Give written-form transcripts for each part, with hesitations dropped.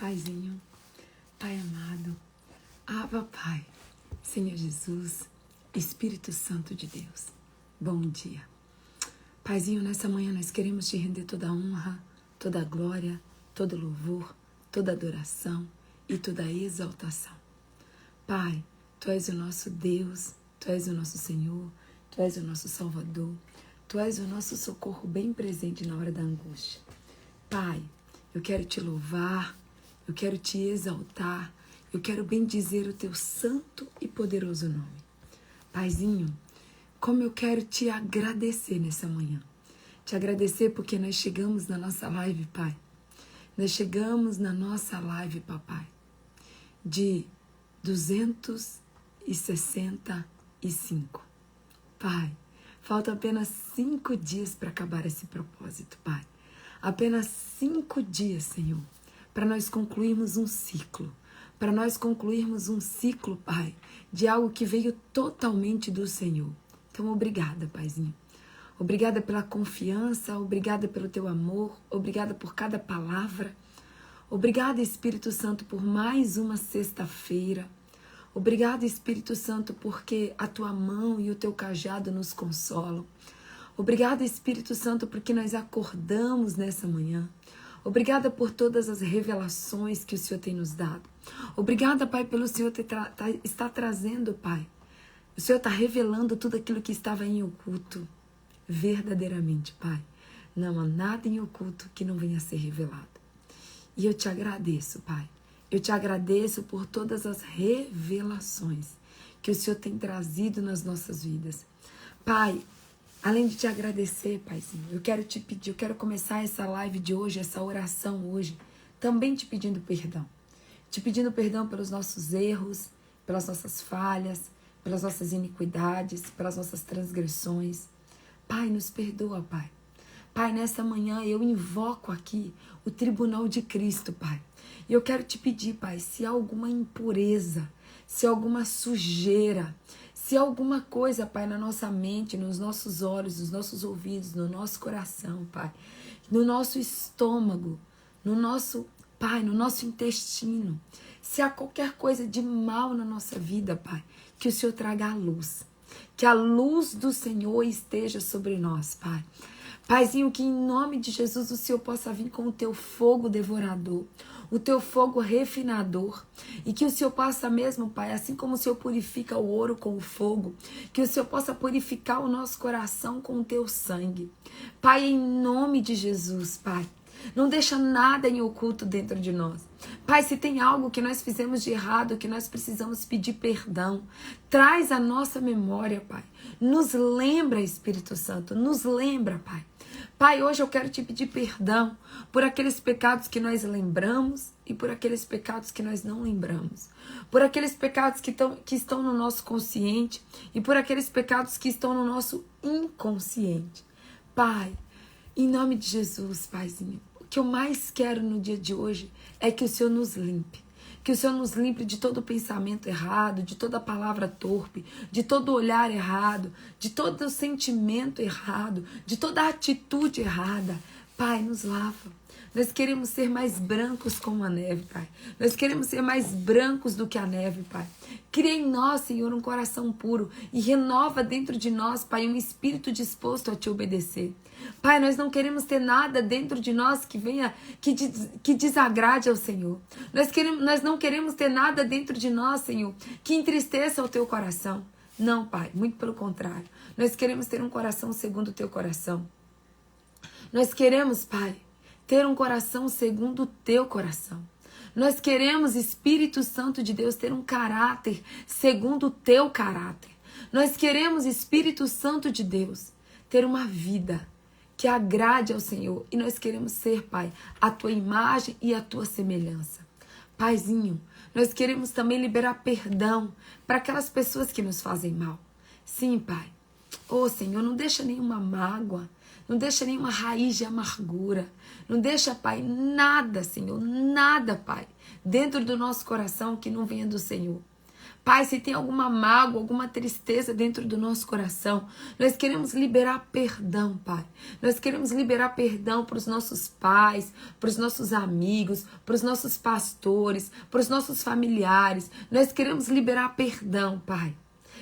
Paizinho, Pai amado, Abba Pai, Senhor Jesus, Espírito Santo de Deus, bom dia. Paizinho, nessa manhã nós queremos te render toda a honra, toda a glória, todo louvor, toda adoração e toda exaltação. Pai, Tu és o nosso Deus, Tu és o nosso Senhor, Tu és o nosso Salvador, Tu és o nosso socorro bem presente na hora da angústia. Pai, eu quero te louvar, eu quero te exaltar, eu quero bendizer o Teu santo e poderoso nome. Paizinho, como eu quero te agradecer nessa manhã. Te agradecer porque nós chegamos na nossa live, Pai. Nós chegamos na nossa live, Papai, de 265. Pai, faltam apenas 5 dias para acabar esse propósito, Pai. Apenas 5 dias, Senhor, para nós concluirmos um ciclo. Para nós concluirmos um ciclo, Pai, de algo que veio totalmente do Senhor. Então, obrigada, Paizinho. Obrigada pela confiança, obrigada pelo Teu amor, obrigada por cada palavra. Obrigada, Espírito Santo, por mais uma sexta-feira. Obrigada, Espírito Santo, porque a Tua mão e o Teu cajado nos consolam. Obrigada, Espírito Santo, porque nós acordamos nessa manhã. Obrigada por todas as revelações que o Senhor tem nos dado. Obrigada, Pai, pelo Senhor estar trazendo, Pai. O Senhor está revelando tudo aquilo que estava em oculto. Verdadeiramente, Pai. Não há nada em oculto que não venha a ser revelado. E eu te agradeço, Pai. Eu te agradeço por todas as revelações que o Senhor tem trazido nas nossas vidas. Pai, além de te agradecer, Paizinho, eu quero te pedir, eu quero começar essa live de hoje, essa oração hoje, também te pedindo perdão. Te pedindo perdão pelos nossos erros, pelas nossas falhas, pelas nossas iniquidades, pelas nossas transgressões. Pai, nos perdoa, Pai. Pai, nessa manhã eu invoco aqui o tribunal de Cristo, Pai. E eu quero te pedir, Pai, se há alguma impureza, se há alguma sujeira, se há alguma coisa, Pai, na nossa mente, nos nossos olhos, nos nossos ouvidos, no nosso coração, Pai, no nosso estômago, no nosso, Pai, no nosso intestino, se há qualquer coisa de mal na nossa vida, Pai, que o Senhor traga a luz, que a luz do Senhor esteja sobre nós, Pai. Paizinho, que em nome de Jesus o Senhor possa vir com o Teu fogo devorador, o Teu fogo refinador, e que o Senhor possa mesmo, Pai, assim como o Senhor purifica o ouro com o fogo, que o Senhor possa purificar o nosso coração com o Teu sangue. Pai, em nome de Jesus, Pai, não deixa nada em oculto dentro de nós. Pai, se tem algo que nós fizemos de errado, que nós precisamos pedir perdão, traz a nossa memória, Pai. Nos lembra, Espírito Santo, nos lembra, Pai. Pai, hoje eu quero te pedir perdão por aqueles pecados que nós lembramos e por aqueles pecados que nós não lembramos. Por aqueles pecados que estão no nosso consciente e por aqueles pecados que estão no nosso inconsciente. Pai, em nome de Jesus, Paizinho, o que eu mais quero no dia de hoje é que o Senhor nos limpe. Que o Senhor nos limpe de todo pensamento errado, de toda palavra torpe, de todo olhar errado, de todo sentimento errado, de toda atitude errada. Pai, nos lava. Nós queremos ser mais brancos como a neve, Pai. Nós queremos ser mais brancos do que a neve, Pai. Cria em nós, Senhor, um coração puro e renova dentro de nós, Pai, um espírito disposto a Te obedecer. Pai, nós não queremos ter nada dentro de nós que venha, que desagrade ao Senhor. Nós não queremos ter nada dentro de nós, Senhor, que entristeça o Teu coração. Não, Pai, muito pelo contrário. Nós queremos ter um coração segundo o Teu coração. Nós queremos, Pai, ter um coração segundo o Teu coração. Nós queremos, Espírito Santo de Deus, ter um caráter segundo o Teu caráter. Nós queremos, Espírito Santo de Deus, ter uma vida que agrade ao Senhor. E nós queremos ser, Pai, a Tua imagem e a Tua semelhança. Paizinho, nós queremos também liberar perdão para aquelas pessoas que nos fazem mal. Sim, Pai. Ô, Senhor, não deixa nenhuma mágoa, não deixa nenhuma raiz de amargura. Não deixa, Pai, nada, Senhor, nada, Pai, dentro do nosso coração que não venha do Senhor. Pai, se tem alguma mágoa, alguma tristeza dentro do nosso coração, nós queremos liberar perdão, Pai. Nós queremos liberar perdão para os nossos pais, para os nossos amigos, para os nossos pastores, para os nossos familiares. Nós queremos liberar perdão, Pai.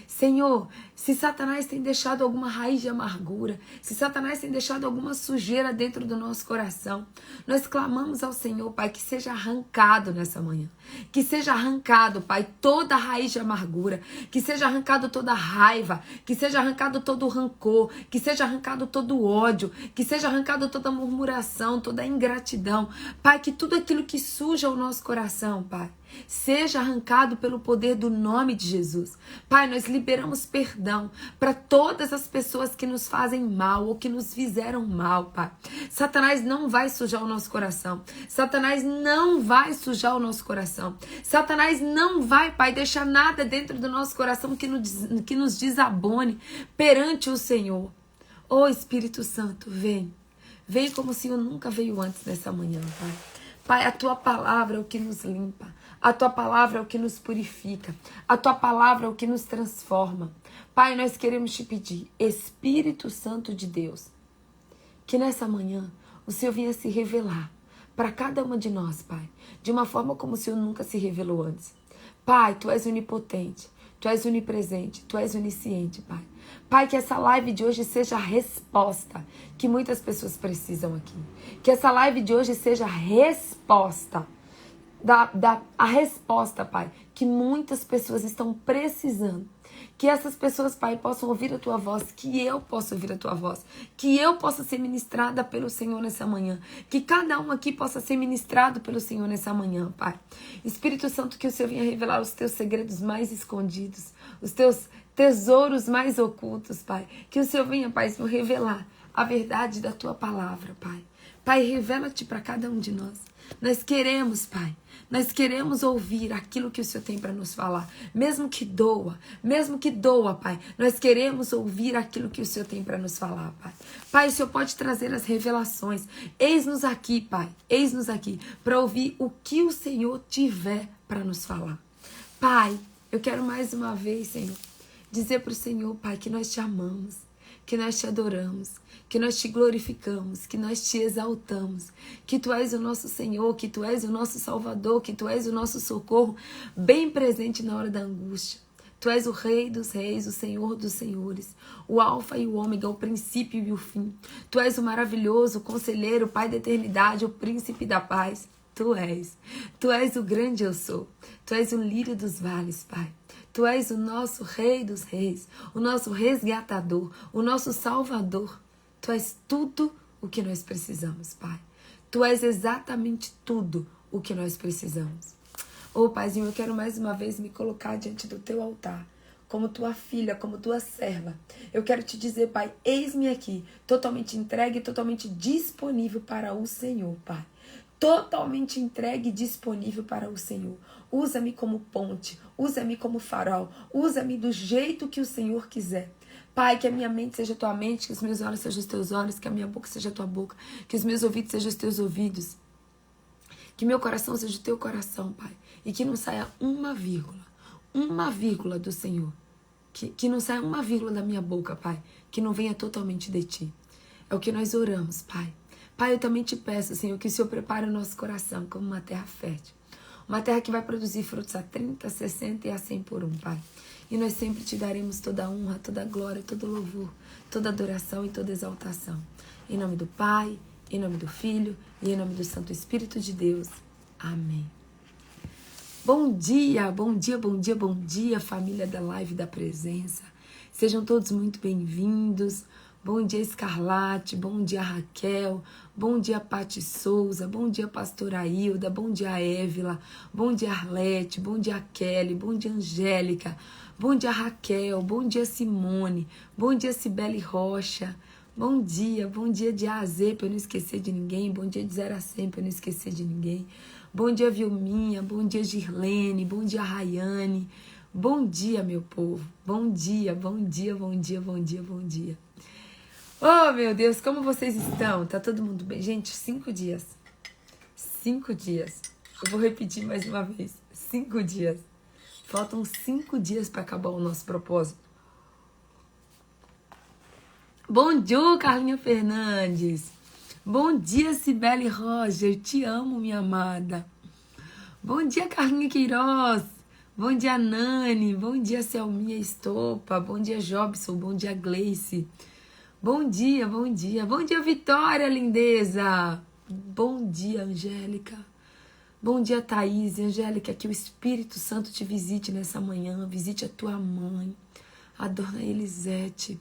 Senhor, se Satanás tem deixado alguma raiz de amargura, se Satanás tem deixado alguma sujeira dentro do nosso coração, nós clamamos ao Senhor, Pai, que seja arrancado nessa manhã. Que seja arrancado, Pai, toda raiz de amargura, que seja arrancado toda raiva, que seja arrancado todo rancor, que seja arrancado todo ódio, que seja arrancado toda murmuração, toda ingratidão. Pai, que tudo aquilo que suja o nosso coração, Pai, seja arrancado pelo poder do nome de Jesus. Pai, nós liberamos perdão para todas as pessoas que nos fazem mal ou que nos fizeram mal, Pai. Satanás não vai sujar o nosso coração. Satanás não vai sujar o nosso coração. Satanás não vai, Pai, deixar nada dentro do nosso coração que nos desabone perante o Senhor. Ô Espírito Santo, vem. Vem como o Senhor nunca veio antes nessa manhã, Pai. Pai, a Tua palavra é o que nos limpa. A Tua palavra é o que nos purifica. A Tua palavra é o que nos transforma. Pai, nós queremos Te pedir, Espírito Santo de Deus, que nessa manhã o Senhor venha se revelar para cada uma de nós, Pai, de uma forma como o Senhor nunca se revelou antes. Pai, Tu és onipotente, Tu és onipresente, Tu és onisciente, Pai. Pai, que essa live de hoje seja a resposta que muitas pessoas precisam aqui. Que essa live de hoje seja a resposta, a resposta, Pai, que muitas pessoas estão precisando. Que essas pessoas, Pai, possam ouvir a Tua voz, que eu possa ouvir a Tua voz, que eu possa ser ministrada pelo Senhor nessa manhã, que cada um aqui possa ser ministrado pelo Senhor nessa manhã, Pai. Espírito Santo, que o Senhor venha revelar os Teus segredos mais escondidos, os Teus tesouros mais ocultos, Pai. Que o Senhor venha, Pai, revelar a verdade da Tua palavra, Pai. Pai, revela-te para cada um de nós. Nós queremos, Pai, nós queremos ouvir aquilo que o Senhor tem para nos falar. Mesmo que doa, Pai, nós queremos ouvir aquilo que o Senhor tem para nos falar, Pai. Pai, o Senhor pode trazer as revelações. Eis-nos aqui, Pai, eis-nos aqui para ouvir o que o Senhor tiver para nos falar. Pai, eu quero mais uma vez, Senhor, dizer para o Senhor, Pai, que nós Te amamos, que nós Te adoramos, que nós Te glorificamos, que nós Te exaltamos, que Tu és o nosso Senhor, que Tu és o nosso Salvador, que Tu és o nosso socorro, bem presente na hora da angústia. Tu és o Rei dos Reis, o Senhor dos Senhores, o Alfa e o Ômega, o princípio e o fim. Tu és o maravilhoso, o conselheiro, o Pai da eternidade, o príncipe da paz. Tu és o grande eu sou, Tu és o lírio dos vales, Pai. Tu és o nosso Rei dos Reis, o nosso resgatador, o nosso Salvador. Tu és tudo o que nós precisamos, Pai. Tu és exatamente tudo o que nós precisamos. Ô, Paizinho, eu quero mais uma vez me colocar diante do Teu altar, como Tua filha, como Tua serva. Eu quero Te dizer, Pai, eis-me aqui, totalmente entregue, totalmente disponível para o Senhor, Pai. Totalmente entregue e disponível para o Senhor. Usa-me como ponte, usa-me como farol, usa-me do jeito que o Senhor quiser. Pai, que a minha mente seja a Tua mente, que os meus olhos sejam os Teus olhos, que a minha boca seja a Tua boca, que os meus ouvidos sejam os Teus ouvidos, que meu coração seja o Teu coração, Pai, e que não saia uma vírgula do Senhor, que não saia uma vírgula da minha boca, Pai, que não venha totalmente de Ti. É o que nós oramos, Pai. Pai, eu também Te peço, Senhor, que o Senhor prepare o nosso coração como uma terra fértil, uma terra que vai produzir frutos a 30, 60 e a 100 por um, Pai. E nós sempre Te daremos toda a honra, toda a glória, todo o louvor, toda a adoração e toda a exaltação. Em nome do Pai, em nome do Filho e em nome do Santo Espírito de Deus. Amém. Bom dia, bom dia, bom dia, bom dia, família da Live da Presença. Sejam todos muito bem-vindos. Bom dia, Escarlate. Bom dia, Raquel. Bom dia, Pati Souza. Bom dia, Pastora Hilda. Bom dia, Évila. Bom dia, Arlete. Bom dia, Kelly. Bom dia, Angélica. Bom dia, Raquel. Bom dia, Simone. Bom dia, Cibele Rocha. Bom dia de A a Z, para eu não esquecer de ninguém. Bom dia de 0 a 100, para eu não esquecer de ninguém. Bom dia, Vilminha. Bom dia, Girlene. Bom dia, Rayane. Bom dia, meu povo. Bom dia, bom dia, bom dia, bom dia, bom dia. Oh, meu Deus, como vocês estão? Tá todo mundo bem? Gente, 5 dias. 5 dias. Eu vou repetir mais uma vez. 5 dias. Faltam 5 dias para acabar o nosso propósito. Bom dia, Carlinha Fernandes. Bom dia, Cibele Roger. Te amo, minha amada. Bom dia, Carlinha Queiroz. Bom dia, Nani. Bom dia, Selminha Estopa. Bom dia, Jobson. Bom dia, Gleice. Bom dia, bom dia. Bom dia, Vitória, lindeza. Bom dia, Angélica. Bom dia, Thaís. Angélica, que o Espírito Santo te visite nessa manhã. Visite a tua mãe, a dona Elisete.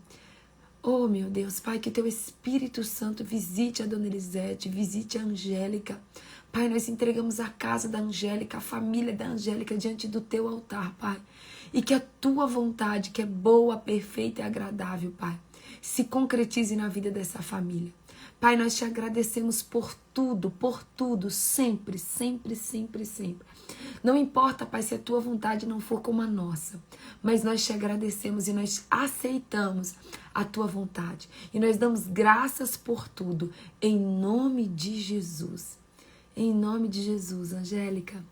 Oh, meu Deus, Pai, que teu Espírito Santo visite a dona Elisete, visite a Angélica. Pai, nós entregamos a casa da Angélica, a família da Angélica diante do teu altar, Pai. E que a tua vontade, que é boa, perfeita e agradável, Pai, se concretize na vida dessa família. Pai, nós te agradecemos por tudo, sempre, sempre, sempre, sempre. Não importa, Pai, se a tua vontade não for como a nossa, mas nós te agradecemos e nós aceitamos a tua vontade. E nós damos graças por tudo, em nome de Jesus. Em nome de Jesus, Angélica.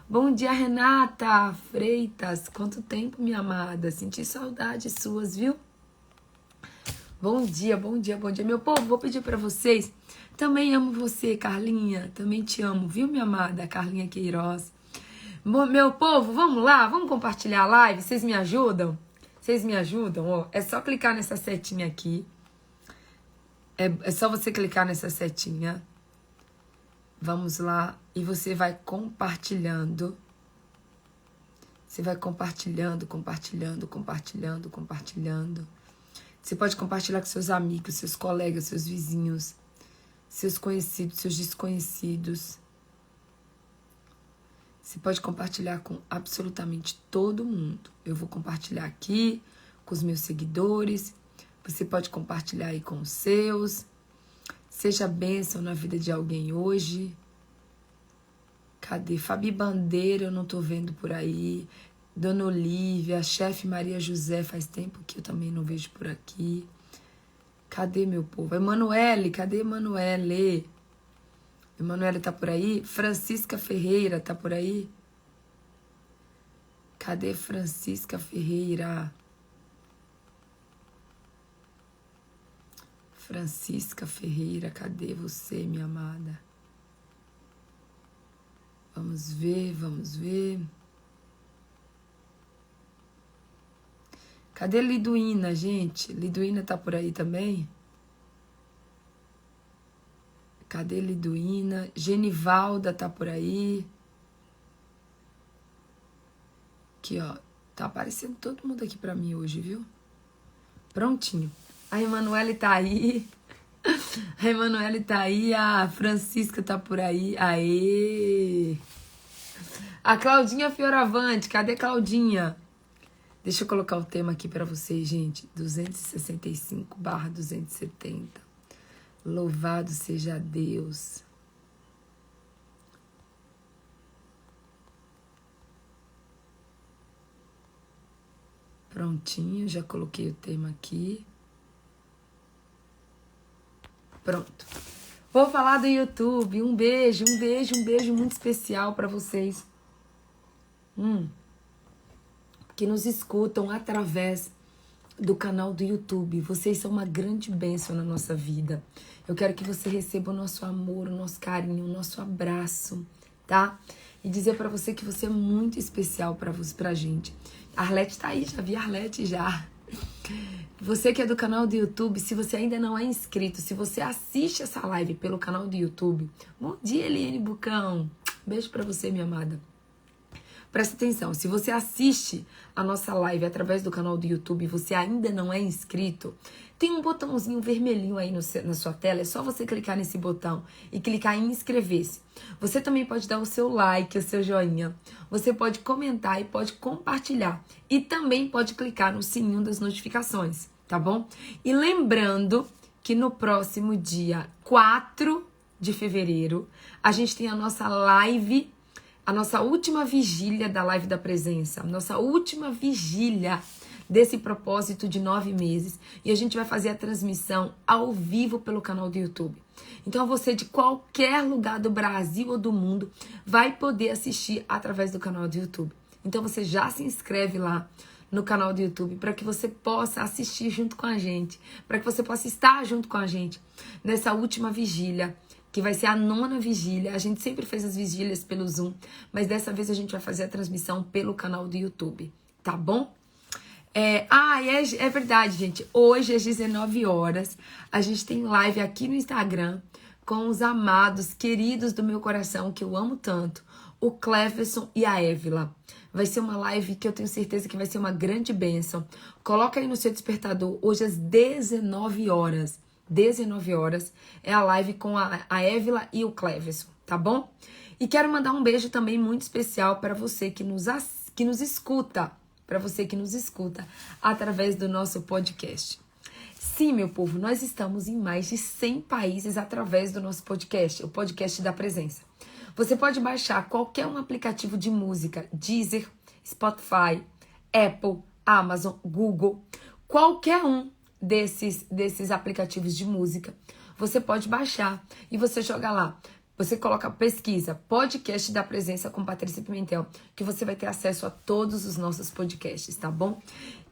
Bom dia, Renata Freitas. Quanto tempo, minha amada. Senti saudades suas, viu? Bom dia, bom dia, bom dia. Meu povo, vou pedir para vocês. Também amo você, Carlinha. Também te amo, viu, minha amada? Carlinha Queiroz. Meu povo, vamos lá? Vamos compartilhar a live? Vocês me ajudam? Vocês me ajudam? Ó, é só clicar nessa setinha aqui. É só você clicar nessa setinha. Vamos lá. E você vai compartilhando. Você vai compartilhando, compartilhando, compartilhando, compartilhando. Você pode compartilhar com seus amigos, seus colegas, seus vizinhos, seus conhecidos, seus desconhecidos. Você pode compartilhar com absolutamente todo mundo. Eu vou compartilhar aqui com os meus seguidores. Você pode compartilhar aí com os seus. Seja bênção na vida de alguém hoje. Cadê? Fabi Bandeira, eu não tô vendo por aí. Dona Olívia, chefe Maria José, faz tempo que eu também não vejo por aqui. Cadê, meu povo? Emanuele, cadê Emanuele? Emanuele tá por aí? Francisca Ferreira tá por aí? Cadê Francisca Ferreira? Francisca Ferreira, cadê você, minha amada? Vamos ver, vamos ver. Cadê Liduína, gente? Liduína tá por aí também? Cadê Liduína? Genivalda tá por aí? Aqui, ó. Tá aparecendo todo mundo aqui pra mim hoje, viu? Prontinho. A Emanuele tá aí. A Emanuele tá aí. A Francisca tá por aí. Aê! A Claudinha Fioravante. Cadê Claudinha? Deixa eu colocar o tema aqui pra vocês, gente. 265/270. Louvado seja Deus. Prontinho, já coloquei o tema aqui. Pronto. Vou falar do YouTube. Um beijo muito especial pra vocês. Que nos escutam através do canal do YouTube. Vocês são uma grande bênção na nossa vida. Eu quero que você receba o nosso amor, o nosso carinho, o nosso abraço, tá? E dizer pra você que você é muito especial pra gente. A Arlete tá aí, já vi a Arlete já. Você que é do canal do YouTube, se você ainda não é inscrito, se você assiste essa live pelo canal do YouTube, bom dia, Eliane Bucão. Beijo pra você, minha amada. Presta atenção, se você assiste a nossa live através do canal do YouTube e você ainda não é inscrito, tem um botãozinho vermelhinho aí na sua tela, é só você clicar nesse botão e clicar em inscrever-se. Você também pode dar o seu like, o seu joinha, você pode comentar e pode compartilhar. E também pode clicar no sininho das notificações, tá bom? E lembrando que no próximo dia 4 de fevereiro, a gente tem a nossa live, a nossa última vigília da Live da Presença, a nossa última vigília desse propósito de 9 meses. E a gente vai fazer a transmissão ao vivo pelo canal do YouTube. Então você de qualquer lugar do Brasil ou do mundo vai poder assistir através do canal do YouTube. Então você já se inscreve lá no canal do YouTube para que você possa assistir junto com a gente, para que você possa estar junto com a gente nessa última vigília, que vai ser a 9ª vigília. A gente sempre fez as vigílias pelo Zoom, mas dessa vez a gente vai fazer a transmissão pelo canal do YouTube, tá bom? É verdade, gente. Hoje às 19 horas a gente tem live aqui no Instagram com os amados, queridos do meu coração, que eu amo tanto, o Cleverson e a Évila. Vai ser uma live que eu tenho certeza que vai ser uma grande bênção. Coloca aí no seu despertador, hoje às 19 horas. 19 horas é a live com a Évila e o Cleverson, tá bom? E quero mandar um beijo também muito especial para você que nos escuta, para você que nos escuta através do nosso podcast. Sim, meu povo, nós estamos em mais de 100 países através do nosso podcast, o podcast da presença. Você pode baixar qualquer um aplicativo de música, Deezer, Spotify, Apple, Amazon, Google, qualquer um desses aplicativos de música. Você pode baixar e você joga lá. Você coloca pesquisa, podcast da presença com Patrícia Pimentel, que você vai ter acesso a todos os nossos podcasts, tá bom?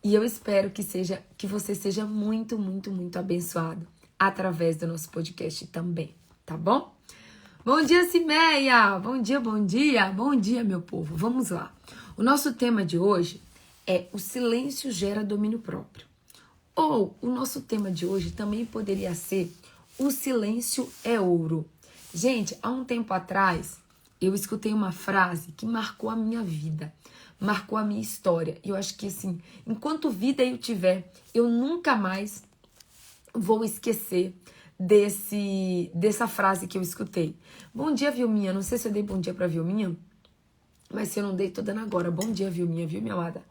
E eu espero que você seja muito, muito, muito abençoado através do nosso podcast também, tá bom? Bom dia, Cimeia! Bom dia, bom dia! Bom dia, meu povo! Vamos lá. O nosso tema de hoje é o silêncio gera domínio próprio. Ou o nosso tema de hoje também poderia ser o silêncio é ouro. Gente, há um tempo atrás eu escutei uma frase que marcou a minha vida, marcou a minha história. E eu acho que assim, enquanto vida eu tiver, eu nunca mais vou esquecer dessa frase que eu escutei. Bom dia, Vilminha. Não sei se eu dei bom dia pra Vilminha, mas se eu não dei, tô dando agora. Bom dia, Vilminha, viu, minha amada?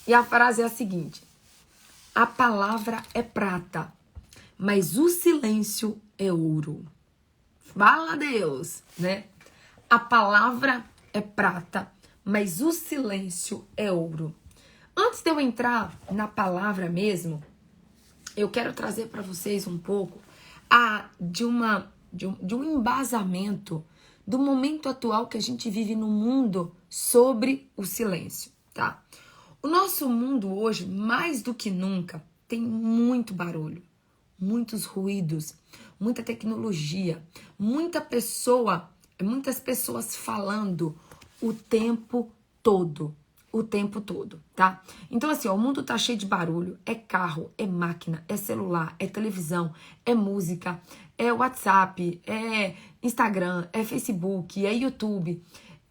E a frase é a seguinte: a palavra é prata, mas o silêncio é ouro. Fala, Deus, né? A palavra é prata, mas o silêncio é ouro. Antes de eu entrar na palavra mesmo, eu quero trazer para vocês um pouco de um embasamento do momento atual que a gente vive no mundo sobre o silêncio, tá? O nosso mundo hoje, mais do que nunca, tem muito barulho, muitos ruídos, muita tecnologia, muitas pessoas falando o tempo todo. O tempo todo, tá? Então, assim, ó, o mundo tá cheio de barulho. É carro, é máquina, é celular, é televisão, é música, é WhatsApp, é Instagram, é Facebook, é YouTube.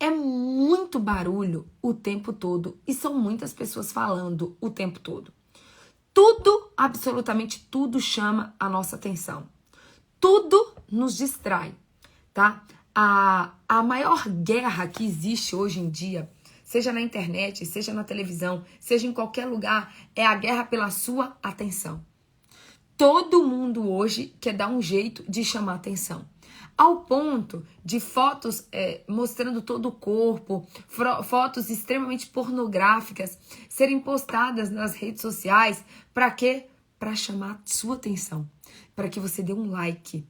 É muito barulho o tempo todo e são muitas pessoas falando o tempo todo. Tudo, absolutamente tudo chama a nossa atenção. Tudo nos distrai, tá? A maior guerra que existe hoje em dia, seja na internet, seja na televisão, seja em qualquer lugar, é a guerra pela sua atenção. Todo mundo hoje quer dar um jeito de chamar atenção. Ao ponto de fotos mostrando todo o corpo, fotos extremamente pornográficas serem postadas nas redes sociais. Para quê? Para chamar sua atenção, para que você dê um like.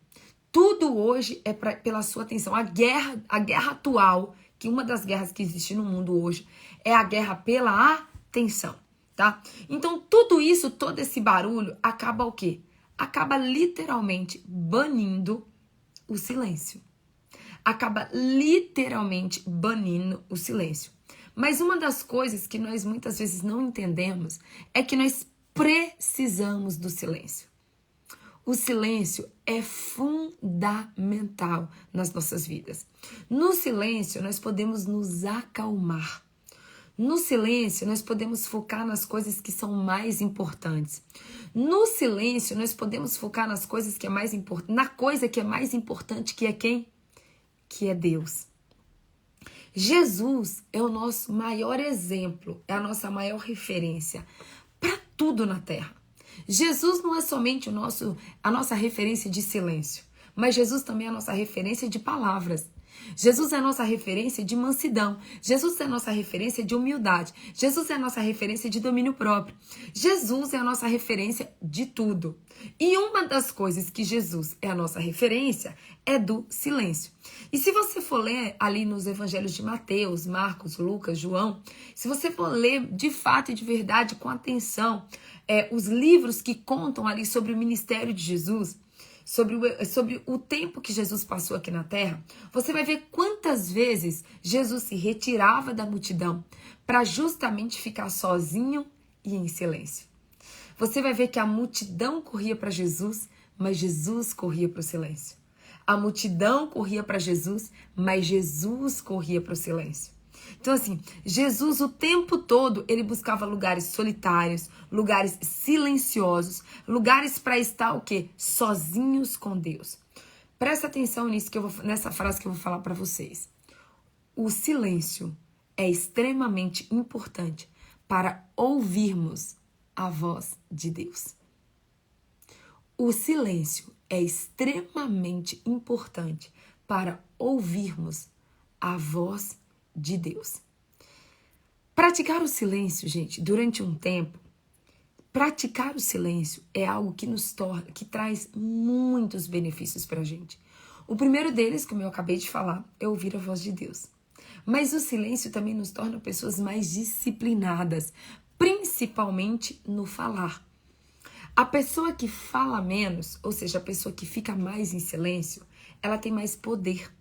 Tudo hoje é pela sua atenção. A guerra atual, que uma das guerras que existe no mundo hoje, é a guerra pela atenção, tá? Então, tudo isso, todo esse barulho, acaba o quê? Acaba literalmente banindo o silêncio. Acaba literalmente banindo o silêncio. Mas uma das coisas que nós muitas vezes não entendemos é que nós precisamos do silêncio. O silêncio é fundamental nas nossas vidas. No silêncio, nós podemos nos acalmar. No silêncio, nós podemos focar nas coisas que são mais importantes. No silêncio, nós podemos focar nas coisas que é mais importante, na coisa que é mais importante, que é quem? Que é Deus. Jesus é o nosso maior exemplo, é a nossa maior referência para tudo na terra. Jesus não é somente a nossa referência de silêncio, mas Jesus também é a nossa referência de palavras. Jesus é a nossa referência de mansidão. Jesus é a nossa referência de humildade. Jesus é a nossa referência de domínio próprio. Jesus é a nossa referência de tudo. E uma das coisas que Jesus é a nossa referência é do silêncio. E se você for ler ali nos evangelhos de Mateus, Marcos, Lucas, João, se você for ler de fato e de verdade, com atenção, os livros que contam ali sobre o ministério de Jesus, sobre o tempo que Jesus passou aqui na Terra, você vai ver quantas vezes Jesus se retirava da multidão para justamente ficar sozinho e em silêncio. Você vai ver que a multidão corria para Jesus, mas Jesus corria para o silêncio. A multidão corria para Jesus, mas Jesus corria para o silêncio. Então, assim, Jesus o tempo todo, ele buscava lugares solitários, lugares silenciosos, lugares para estar o quê? Sozinhos com Deus. Presta atenção nessa frase que eu vou falar para vocês. O silêncio é extremamente importante para ouvirmos a voz de Deus. O silêncio é extremamente importante para ouvirmos a voz de Deus. Praticar o silêncio, gente, durante um tempo, praticar o silêncio é algo que traz muitos benefícios pra gente. O primeiro deles, como eu acabei de falar, é ouvir a voz de Deus. Mas o silêncio também nos torna pessoas mais disciplinadas, principalmente no falar. A pessoa que fala menos, ou seja, a pessoa que fica mais em silêncio, ela tem mais poder,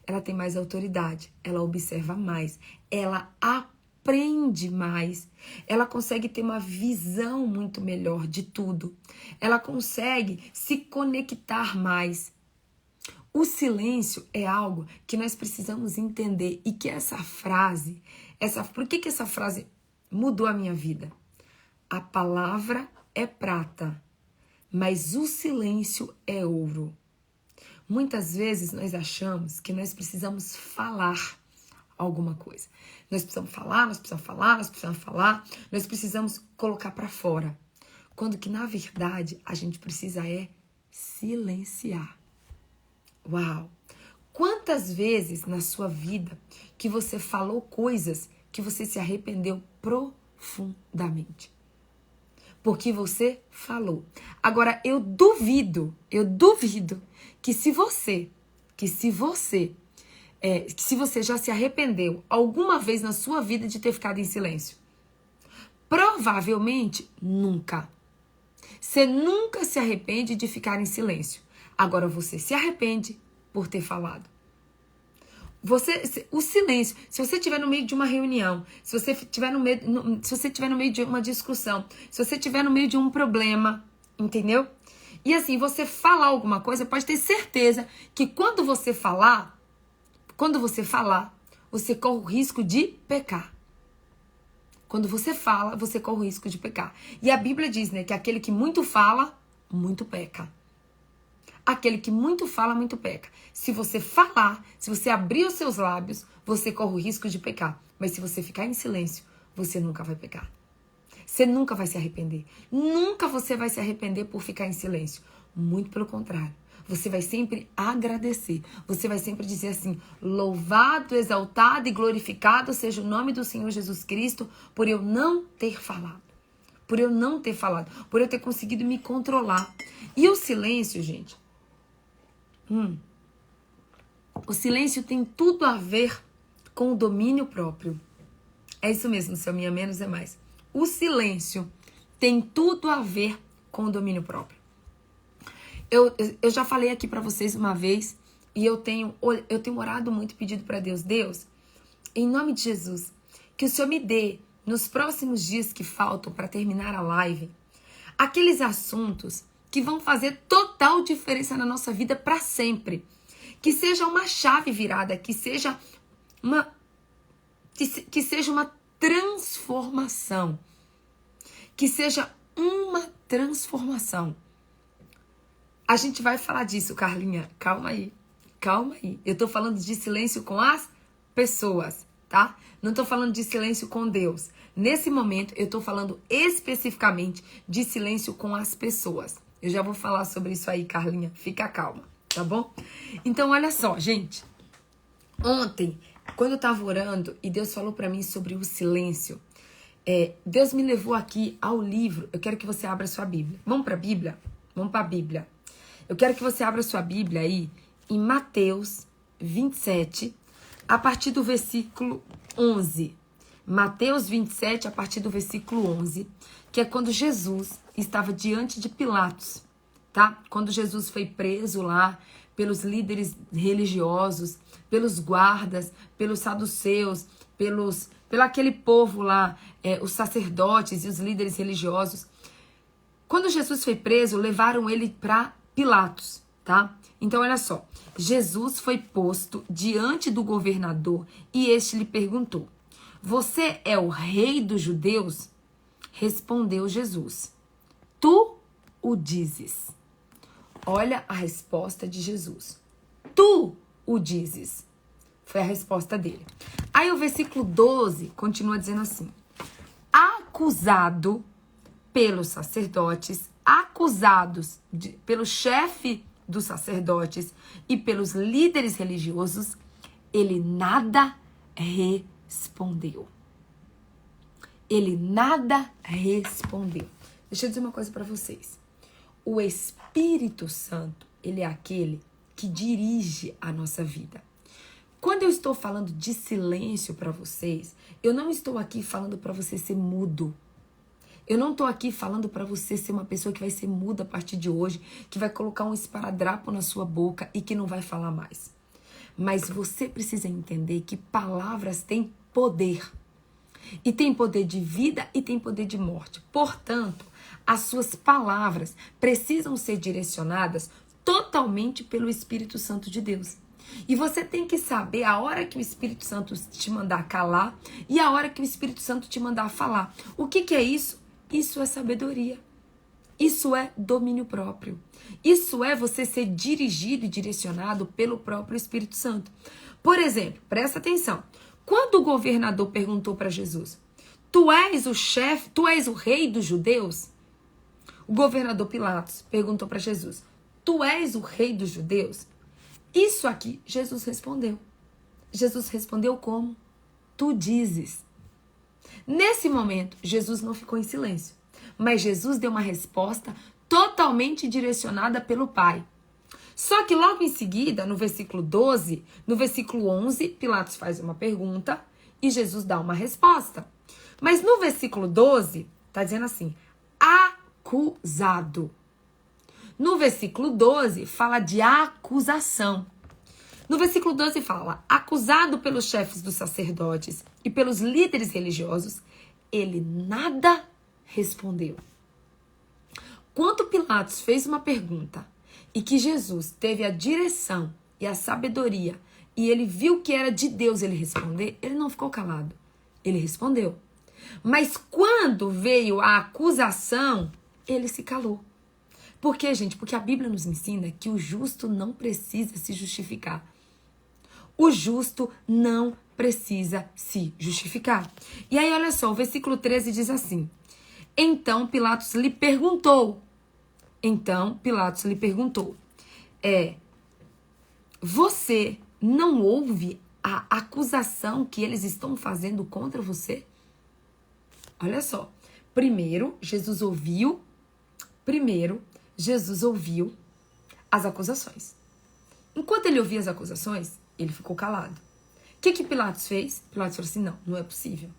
ela tem mais autoridade, ela observa mais, ela aprende mais, ela consegue ter uma visão muito melhor de tudo, ela consegue se conectar mais. O silêncio é algo que nós precisamos entender e que essa frase, por que essa frase mudou a minha vida? A palavra é prata, mas o silêncio é ouro. Muitas vezes nós achamos que nós precisamos falar alguma coisa. Nós precisamos falar, nós precisamos falar, nós precisamos falar, nós precisamos colocar para fora. Quando que, na verdade, a gente precisa silenciar. Uau! Quantas vezes na sua vida que você falou coisas que você se arrependeu profundamente? Porque você falou. Agora, eu duvido que se você já se arrependeu alguma vez na sua vida de ter ficado em silêncio. Provavelmente nunca. Você nunca se arrepende de ficar em silêncio. Agora você se arrepende por ter falado. O silêncio, se você estiver no meio de uma reunião, se você estiver no meio de uma discussão, se você estiver no meio de um problema, entendeu? E assim, você falar alguma coisa, pode ter certeza que quando você falar, você corre o risco de pecar. Quando você fala, você corre o risco de pecar. E a Bíblia diz, né, que aquele que muito fala, muito peca. Aquele que muito fala, muito peca. Se você falar, se você abrir os seus lábios, você corre o risco de pecar. Mas se você ficar em silêncio, você nunca vai pecar. Você nunca vai se arrepender. Nunca você vai se arrepender por ficar em silêncio. Muito pelo contrário. Você vai sempre agradecer. Você vai sempre dizer assim: louvado, exaltado e glorificado seja o nome do Senhor Jesus Cristo por eu não ter falado. Por eu não ter falado. Por eu ter conseguido me controlar. E o silêncio, gente... O silêncio tem tudo a ver com o domínio próprio. É isso mesmo, seu minha menos é mais. O silêncio tem tudo a ver com o domínio próprio. Eu já falei aqui pra vocês uma vez e eu tenho orado muito e pedido pra Deus. Deus, em nome de Jesus, que o Senhor me dê, nos próximos dias que faltam pra terminar a live, aqueles assuntos que vão fazer total diferença na nossa vida para sempre. Que seja uma chave virada, que seja uma transformação. Que seja uma transformação. A gente vai falar disso, Carlinha. Calma aí. Eu tô falando de silêncio com as pessoas, tá? Não tô falando de silêncio com Deus. Nesse momento, eu tô falando especificamente de silêncio com as pessoas. Eu já vou falar sobre isso aí, Carlinha. Fica calma, tá bom? Então, olha só, gente. Ontem, quando eu estava orando e Deus falou para mim sobre o silêncio, Deus me levou aqui ao livro. Eu quero que você abra sua Bíblia. Vamos para a Bíblia? Vamos para a Bíblia. Eu quero que você abra sua Bíblia aí em Mateus 27, a partir do versículo 11. Mateus 27, a partir do versículo 11, que é quando Jesus estava diante de Pilatos, tá? Quando Jesus foi preso lá pelos líderes religiosos, pelos guardas, pelos saduceus, pelo aquele povo lá, os sacerdotes e os líderes religiosos. Quando Jesus foi preso, levaram ele para Pilatos, tá? Então, olha só. Jesus foi posto diante do governador e este lhe perguntou: você é o rei dos judeus? Respondeu Jesus: tu o dizes. Olha a resposta de Jesus. Tu o dizes. Foi a resposta dele. Aí o versículo 12 continua dizendo assim: acusado pelos sacerdotes, acusados pelo chefe dos sacerdotes e pelos líderes religiosos, ele nada respondeu. Ele nada respondeu. Deixa eu dizer uma coisa para vocês. O Espírito Santo, ele é aquele que dirige a nossa vida. Quando eu estou falando de silêncio para vocês, eu não estou aqui falando para você ser mudo. Eu não estou aqui falando para você ser uma pessoa que vai ser muda a partir de hoje, que vai colocar um esparadrapo na sua boca e que não vai falar mais. Mas você precisa entender que palavras têm poder. E tem poder de vida e tem poder de morte. Portanto, as suas palavras precisam ser direcionadas totalmente pelo Espírito Santo de Deus. E você tem que saber a hora que o Espírito Santo te mandar calar e a hora que o Espírito Santo te mandar falar. O que é isso? Isso é sabedoria. Isso é domínio próprio. Isso é você ser dirigido e direcionado pelo próprio Espírito Santo. Por exemplo, presta atenção. Quando o governador perguntou para Jesus: tu és o chefe, tu és o rei dos judeus? O governador Pilatos perguntou para Jesus: tu és o rei dos judeus? Isso aqui, Jesus respondeu. Jesus respondeu como? Tu dizes. Nesse momento, Jesus não ficou em silêncio, mas Jesus deu uma resposta totalmente direcionada pelo Pai. Só que logo em seguida, no versículo 12, no versículo 11, Pilatos faz uma pergunta e Jesus dá uma resposta. Mas no versículo 12, está dizendo assim: acusado. No versículo 12, fala de acusação. No versículo 12 fala: acusado pelos chefes dos sacerdotes e pelos líderes religiosos, ele nada respondeu. Quando Pilatos fez uma pergunta e que Jesus teve a direção e a sabedoria e ele viu que era de Deus ele responder, ele não ficou calado. Ele respondeu. Mas quando veio a acusação, ele se calou. Por quê, gente? Porque a Bíblia nos ensina que o justo não precisa se justificar. O justo não precisa se justificar. E aí, olha só, o versículo 13 diz assim: então Pilatos lhe perguntou. Você não ouve a acusação que eles estão fazendo contra você? Olha só. Primeiro, Jesus ouviu as acusações. Enquanto ele ouvia as acusações, ele ficou calado. O que Pilatos fez? Pilatos falou assim: não é possível.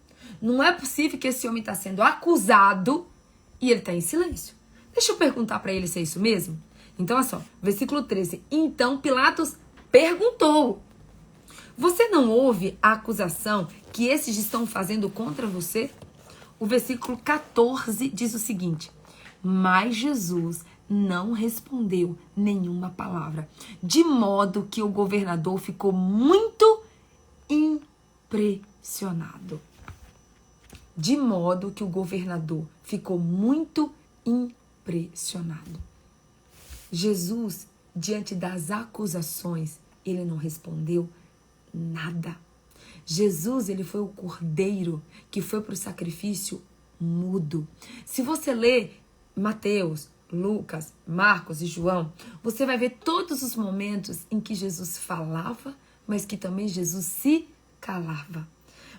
Não é possível que esse homem está sendo acusado e ele está em silêncio. Deixa eu perguntar para ele se é isso mesmo. Então, olha só, versículo 13. Então Pilatos perguntou: você não ouve a acusação que esses estão fazendo contra você? O versículo 14 diz o seguinte: mas Jesus não respondeu nenhuma palavra, de modo que o governador ficou muito impressionado. Jesus, diante das acusações, ele não respondeu nada. Jesus, ele foi o cordeiro que foi para o sacrifício mudo. Se você ler Mateus, Lucas, Marcos e João, você vai ver todos os momentos em que Jesus falava, mas que também Jesus se calava.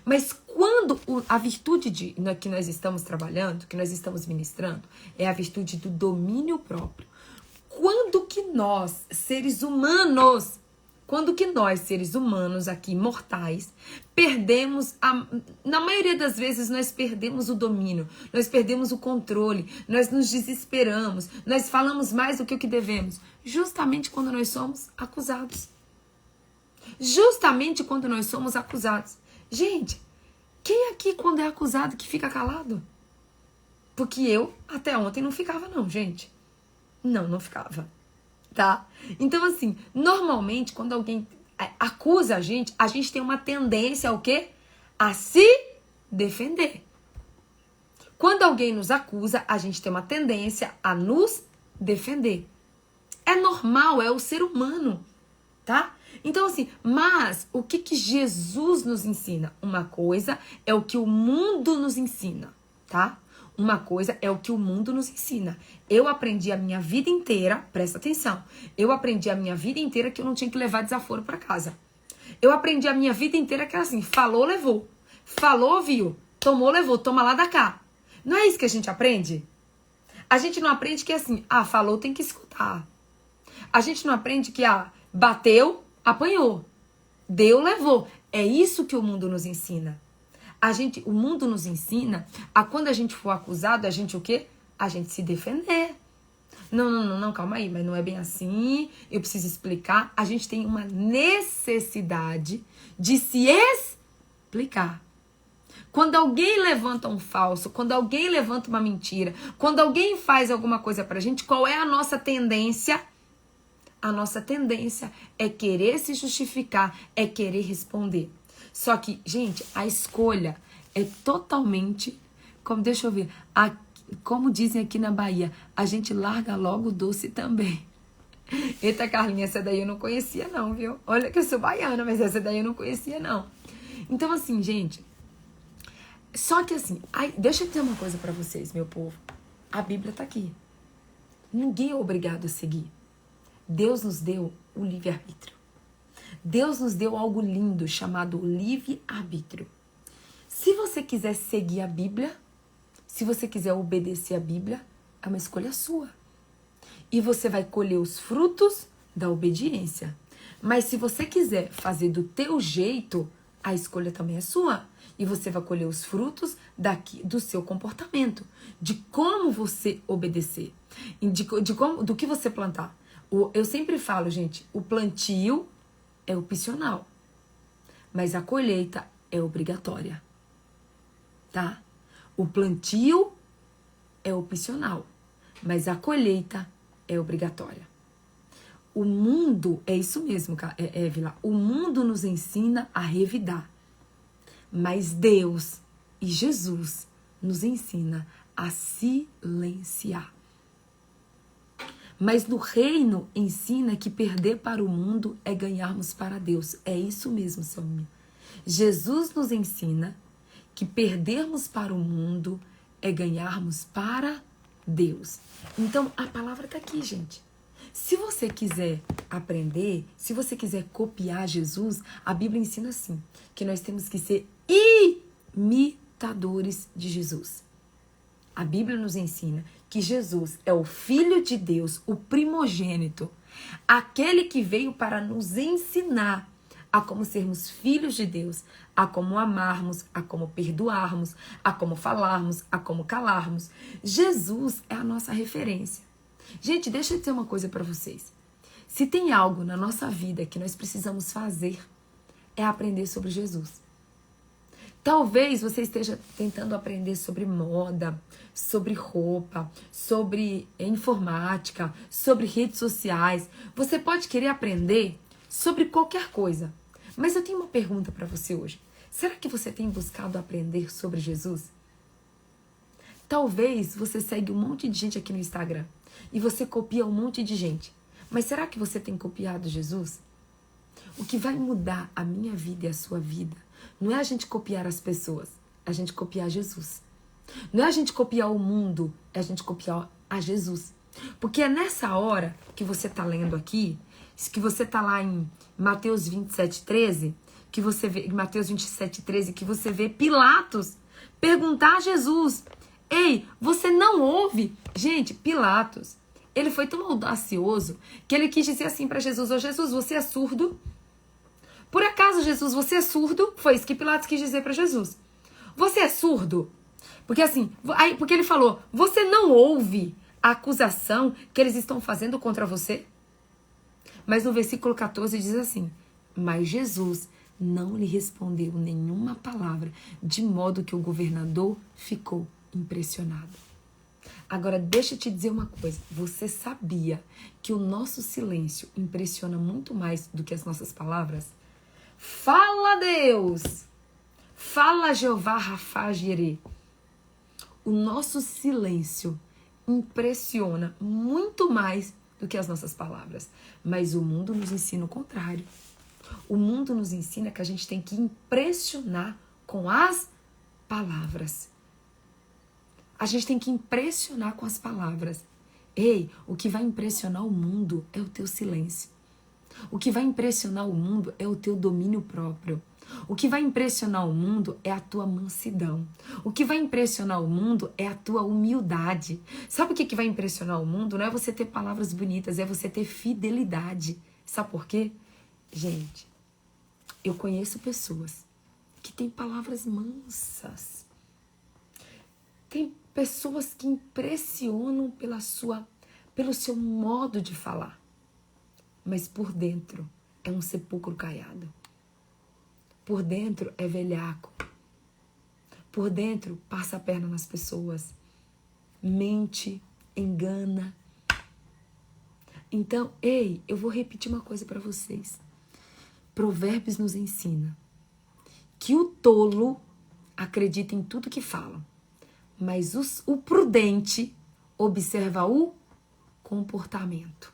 Mas quando a virtude que nós estamos trabalhando, que nós estamos ministrando, é a virtude do domínio próprio. Quando que nós, seres humanos aqui, mortais, perdemos, na maioria das vezes nós perdemos o domínio, nós perdemos o controle, nós nos desesperamos, nós falamos mais do que o que devemos, justamente quando nós somos acusados. Justamente quando nós somos acusados. Gente, quem aqui quando é acusado que fica calado? Porque eu até ontem não ficava não, gente. Não ficava, tá? Então assim, normalmente quando alguém acusa a gente tem uma tendência ao quê? A se defender. Quando alguém nos acusa, a gente tem uma tendência a nos defender. É normal, é o ser humano, tá? Então assim, mas o que Jesus nos ensina? Uma coisa é o que o mundo nos ensina, tá? Uma coisa é o que o mundo nos ensina. Eu aprendi a minha vida inteira, presta atenção, eu aprendi a minha vida inteira que eu não tinha que levar desaforo para casa. Eu aprendi a minha vida inteira que era assim, falou, levou. Falou, viu. Tomou, levou. Toma lá da cá. Não é isso que a gente aprende? A gente não aprende que assim, falou, tem que escutar. A gente não aprende que, bateu, apanhou. Deu, levou. É isso que o mundo nos ensina. O mundo nos ensina a quando a gente for acusado, a gente o quê? A gente se defender. Não, calma aí, mas não é bem assim, eu preciso explicar. A gente tem uma necessidade de se explicar. Quando alguém levanta um falso, quando alguém levanta uma mentira, quando alguém faz alguma coisa pra gente, qual é a nossa tendência? A nossa tendência é querer se justificar, é querer responder. Só que, gente, a escolha é totalmente, deixa eu ver, como dizem aqui na Bahia, a gente larga logo o doce também. Eita, Carlinha, essa daí eu não conhecia não, viu? Olha que eu sou baiana, mas essa daí eu não conhecia não. Então assim, gente, só que assim, deixa eu dizer uma coisa pra vocês, meu povo. A Bíblia tá aqui. Ninguém é obrigado a seguir. Deus nos deu o livre-arbítrio. Deus nos deu algo lindo chamado livre-arbítrio. Se você quiser seguir a Bíblia, se você quiser obedecer a Bíblia, é uma escolha sua. E você vai colher os frutos da obediência. Mas se você quiser fazer do teu jeito, a escolha também é sua. E você vai colher os frutos do seu comportamento, de como você obedecer, do que você plantar. Eu sempre falo, gente, o plantio é opcional, mas a colheita é obrigatória, tá? O plantio é opcional, mas a colheita é obrigatória. O mundo, é isso mesmo, Évila, o mundo nos ensina a revidar, mas Deus e Jesus nos ensina a silenciar. Mas no reino ensina que perder para o mundo é ganharmos para Deus. É isso mesmo, Selminha. Jesus nos ensina que perdermos para o mundo é ganharmos para Deus. Então, a palavra está aqui, gente. Se você quiser aprender, se você quiser copiar Jesus, a Bíblia ensina assim, que nós temos que ser imitadores de Jesus. A Bíblia nos ensina que Jesus é o Filho de Deus, o primogênito, aquele que veio para nos ensinar a como sermos filhos de Deus, a como amarmos, a como perdoarmos, a como falarmos, a como calarmos. Jesus é a nossa referência. Gente, deixa eu dizer uma coisa para vocês. Se tem algo na nossa vida que nós precisamos fazer, é aprender sobre Jesus. Talvez você esteja tentando aprender sobre moda, sobre roupa, sobre informática, sobre redes sociais. Você pode querer aprender sobre qualquer coisa. Mas eu tenho uma pergunta para você hoje. Será que você tem buscado aprender sobre Jesus? Talvez você segue um monte de gente aqui no Instagram e você copia um monte de gente. Mas será que você tem copiado Jesus? O que vai mudar a minha vida e a sua vida não é a gente copiar as pessoas, é a gente copiar Jesus. Não é a gente copiar o mundo, é a gente copiar a Jesus. Porque é nessa hora que você está lendo aqui, que você tá lá em Mateus 27:13, que você vê, em Mateus 27:13, que você vê Pilatos perguntar a Jesus: ei, você não ouve? Gente, Pilatos, ele foi tão audacioso que ele quis dizer assim para Jesus: ô Jesus, você é surdo? Por acaso, Jesus, você é surdo? Foi isso que Pilatos quis dizer para Jesus. Você é surdo? Porque assim, porque ele falou: você não ouve a acusação que eles estão fazendo contra você? Mas no versículo 14 diz assim: mas Jesus não lhe respondeu nenhuma palavra, de modo que o governador ficou impressionado. Agora, deixa eu te dizer uma coisa. Você sabia que o nosso silêncio impressiona muito mais do que as nossas palavras? Fala, Deus! Fala, Jeová Rafá Jireh. O nosso silêncio impressiona muito mais do que as nossas palavras. Mas o mundo nos ensina o contrário. O mundo nos ensina que a gente tem que impressionar com as palavras. A gente tem que impressionar com as palavras. Ei, o que vai impressionar o mundo é o teu silêncio. O que vai impressionar o mundo é o teu domínio próprio. O que vai impressionar o mundo é a tua mansidão. O que vai impressionar o mundo é a tua humildade. Sabe o que vai impressionar o mundo? Não é você ter palavras bonitas, é você ter fidelidade. Sabe por quê? Gente, eu conheço pessoas que têm palavras mansas. Tem pessoas que impressionam pelo seu modo de falar. Mas por dentro é um sepulcro caiado. Por dentro é velhaco. Por dentro passa a perna nas pessoas. Mente, engana. Então, ei, eu vou repetir uma coisa para vocês. Provérbios nos ensina que o tolo acredita em tudo que fala, mas o prudente observa o comportamento.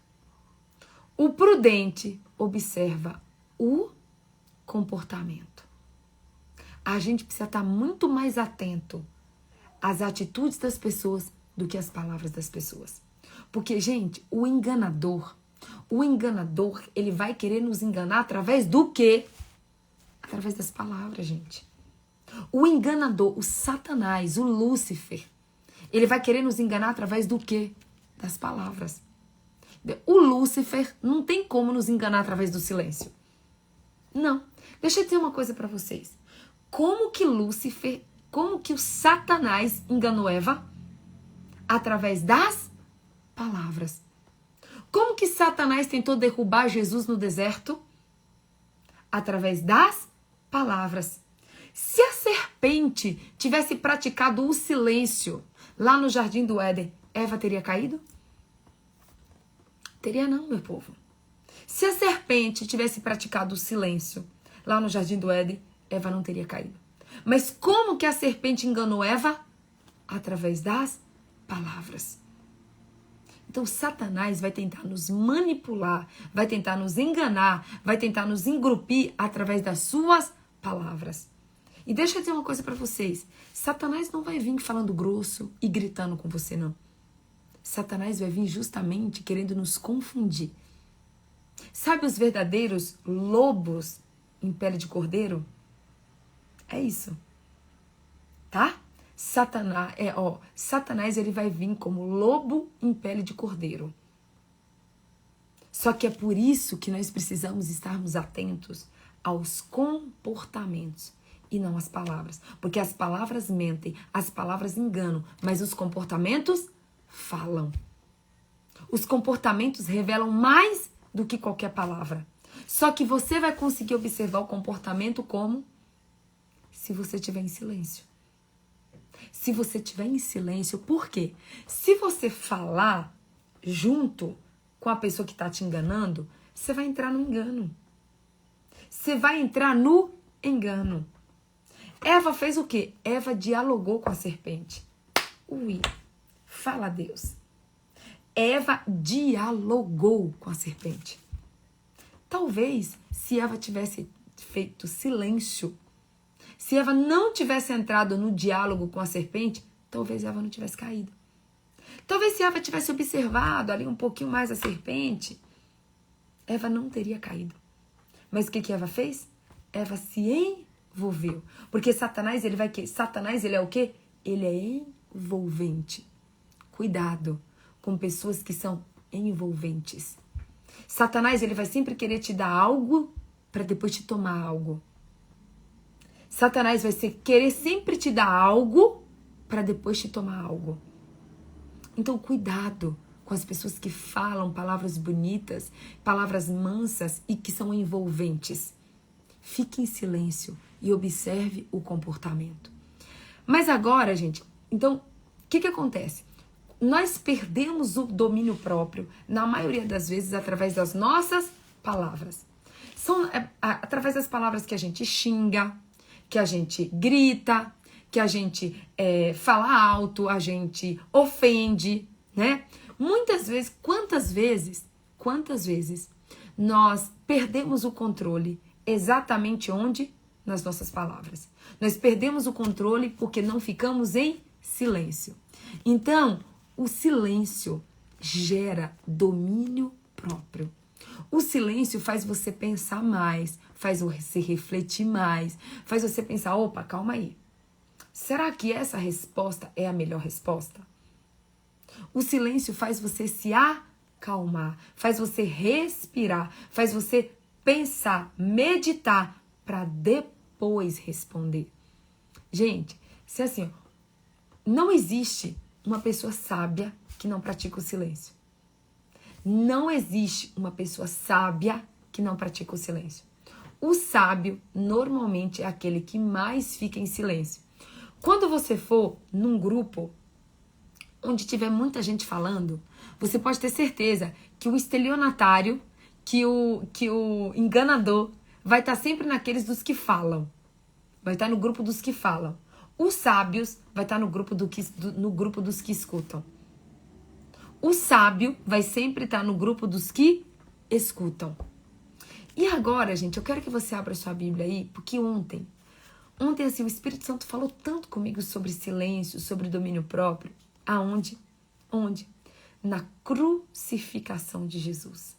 O prudente observa o comportamento. A gente precisa estar muito mais atento às atitudes das pessoas do que às palavras das pessoas. Porque, gente, o enganador, ele vai querer nos enganar através do quê? Através das palavras, gente. O enganador, o Satanás, o Lúcifer, ele vai querer nos enganar através do quê? Das palavras. O Lúcifer não tem como nos enganar através do silêncio. Não. Deixa eu dizer uma coisa para vocês. Como que o Satanás enganou Eva? Através das palavras. Como que Satanás tentou derrubar Jesus no deserto? Através das palavras. Se a serpente tivesse praticado o silêncio lá no Jardim do Éden, Eva teria caído? Teria não, meu povo. Se a serpente tivesse praticado o silêncio lá no Jardim do Éden, Eva não teria caído. Mas como que a serpente enganou Eva? Através das palavras. Então, Satanás vai tentar nos manipular, vai tentar nos enganar, vai tentar nos engrupir através das suas palavras. E deixa eu dizer uma coisa para vocês. Satanás não vai vir falando grosso e gritando com você, não. Satanás vai vir justamente querendo nos confundir. Sabe os verdadeiros lobos em pele de cordeiro? É isso. Tá? Satanás ele vai vir como lobo em pele de cordeiro. Só que é por isso que nós precisamos estarmos atentos aos comportamentos e não às palavras. Porque as palavras mentem, as palavras enganam, mas os comportamentos falam. Os comportamentos revelam mais do que qualquer palavra. Só que você vai conseguir observar o comportamento como? Se você estiver em silêncio. Se você estiver em silêncio, por quê? Se você falar junto com a pessoa que está te enganando, você vai entrar no engano. Você vai entrar no engano. Eva fez o quê? Eva dialogou com a serpente. Ui, fala a Deus. Eva dialogou com a serpente. Talvez, se Eva tivesse feito silêncio, se Eva não tivesse entrado no diálogo com a serpente, talvez Eva não tivesse caído. Talvez se Eva tivesse observado ali um pouquinho mais a serpente, Eva não teria caído. Mas o que Eva fez? Eva se envolveu. Porque Satanás, ele é o quê? Ele é envolvente. Cuidado com pessoas que são envolventes. Satanás, ele vai sempre querer te dar algo para depois te tomar algo. Satanás vai querer sempre te dar algo para depois te tomar algo. Então, cuidado com as pessoas que falam palavras bonitas, palavras mansas e que são envolventes. Fique em silêncio e observe o comportamento. Mas agora, gente, então, o que acontece? Nós perdemos o domínio próprio, na maioria das vezes, através das nossas palavras. São através das palavras que a gente xinga, que a gente grita, que a gente fala alto, a gente ofende, né? Muitas vezes, quantas vezes nós perdemos o controle exatamente onde? Nas nossas palavras. Nós perdemos o controle porque não ficamos em silêncio. Então, o silêncio gera domínio próprio. O silêncio faz você pensar mais, faz você refletir mais, faz você pensar, opa, calma aí. Será que essa resposta é a melhor resposta? O silêncio faz você se acalmar, faz você respirar, faz você pensar, meditar para depois responder. Gente, se assim, não existe uma pessoa sábia que não pratica o silêncio. Não existe uma pessoa sábia que não pratica o silêncio. O sábio, normalmente, é aquele que mais fica em silêncio. Quando você for num grupo onde tiver muita gente falando, você pode ter certeza que o estelionatário, que o enganador, vai estar sempre naqueles dos que falam. Vai estar no grupo dos que falam. Os sábios vai estar no grupo dos que escutam. O sábio vai sempre estar no grupo dos que escutam. E agora, gente, eu quero que você abra sua Bíblia aí, porque ontem assim, o Espírito Santo falou tanto comigo sobre silêncio, sobre domínio próprio. Aonde? Onde? Na crucificação de Jesus.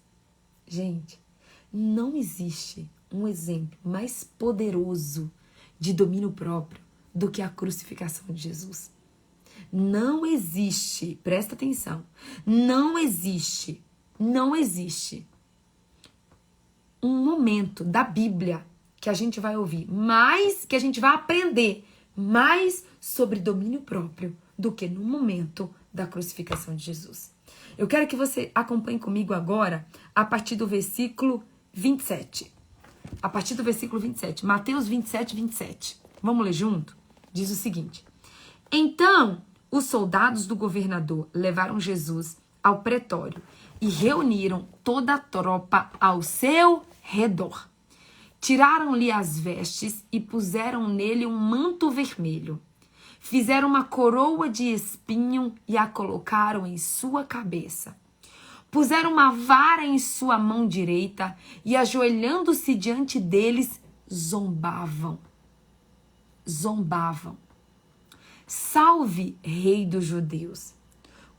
Gente, não existe um exemplo mais poderoso de domínio próprio do que a crucificação de Jesus. Não existe, presta atenção, não existe um momento da Bíblia que a gente vai ouvir mais, que a gente vai aprender mais sobre domínio próprio do que no momento da crucificação de Jesus. Eu quero que você acompanhe comigo agora a partir do versículo 27. A partir do versículo 27, Mateus 27, 27. Vamos ler junto? Diz o seguinte: Então, os soldados do governador levaram Jesus ao pretório e reuniram toda a tropa ao seu redor. Tiraram-lhe as vestes e puseram nele um manto vermelho. Fizeram uma coroa de espinho e a colocaram em sua cabeça. Puseram uma vara em sua mão direita e, ajoelhando-se diante deles, zombavam. Salve, Rei dos Judeus!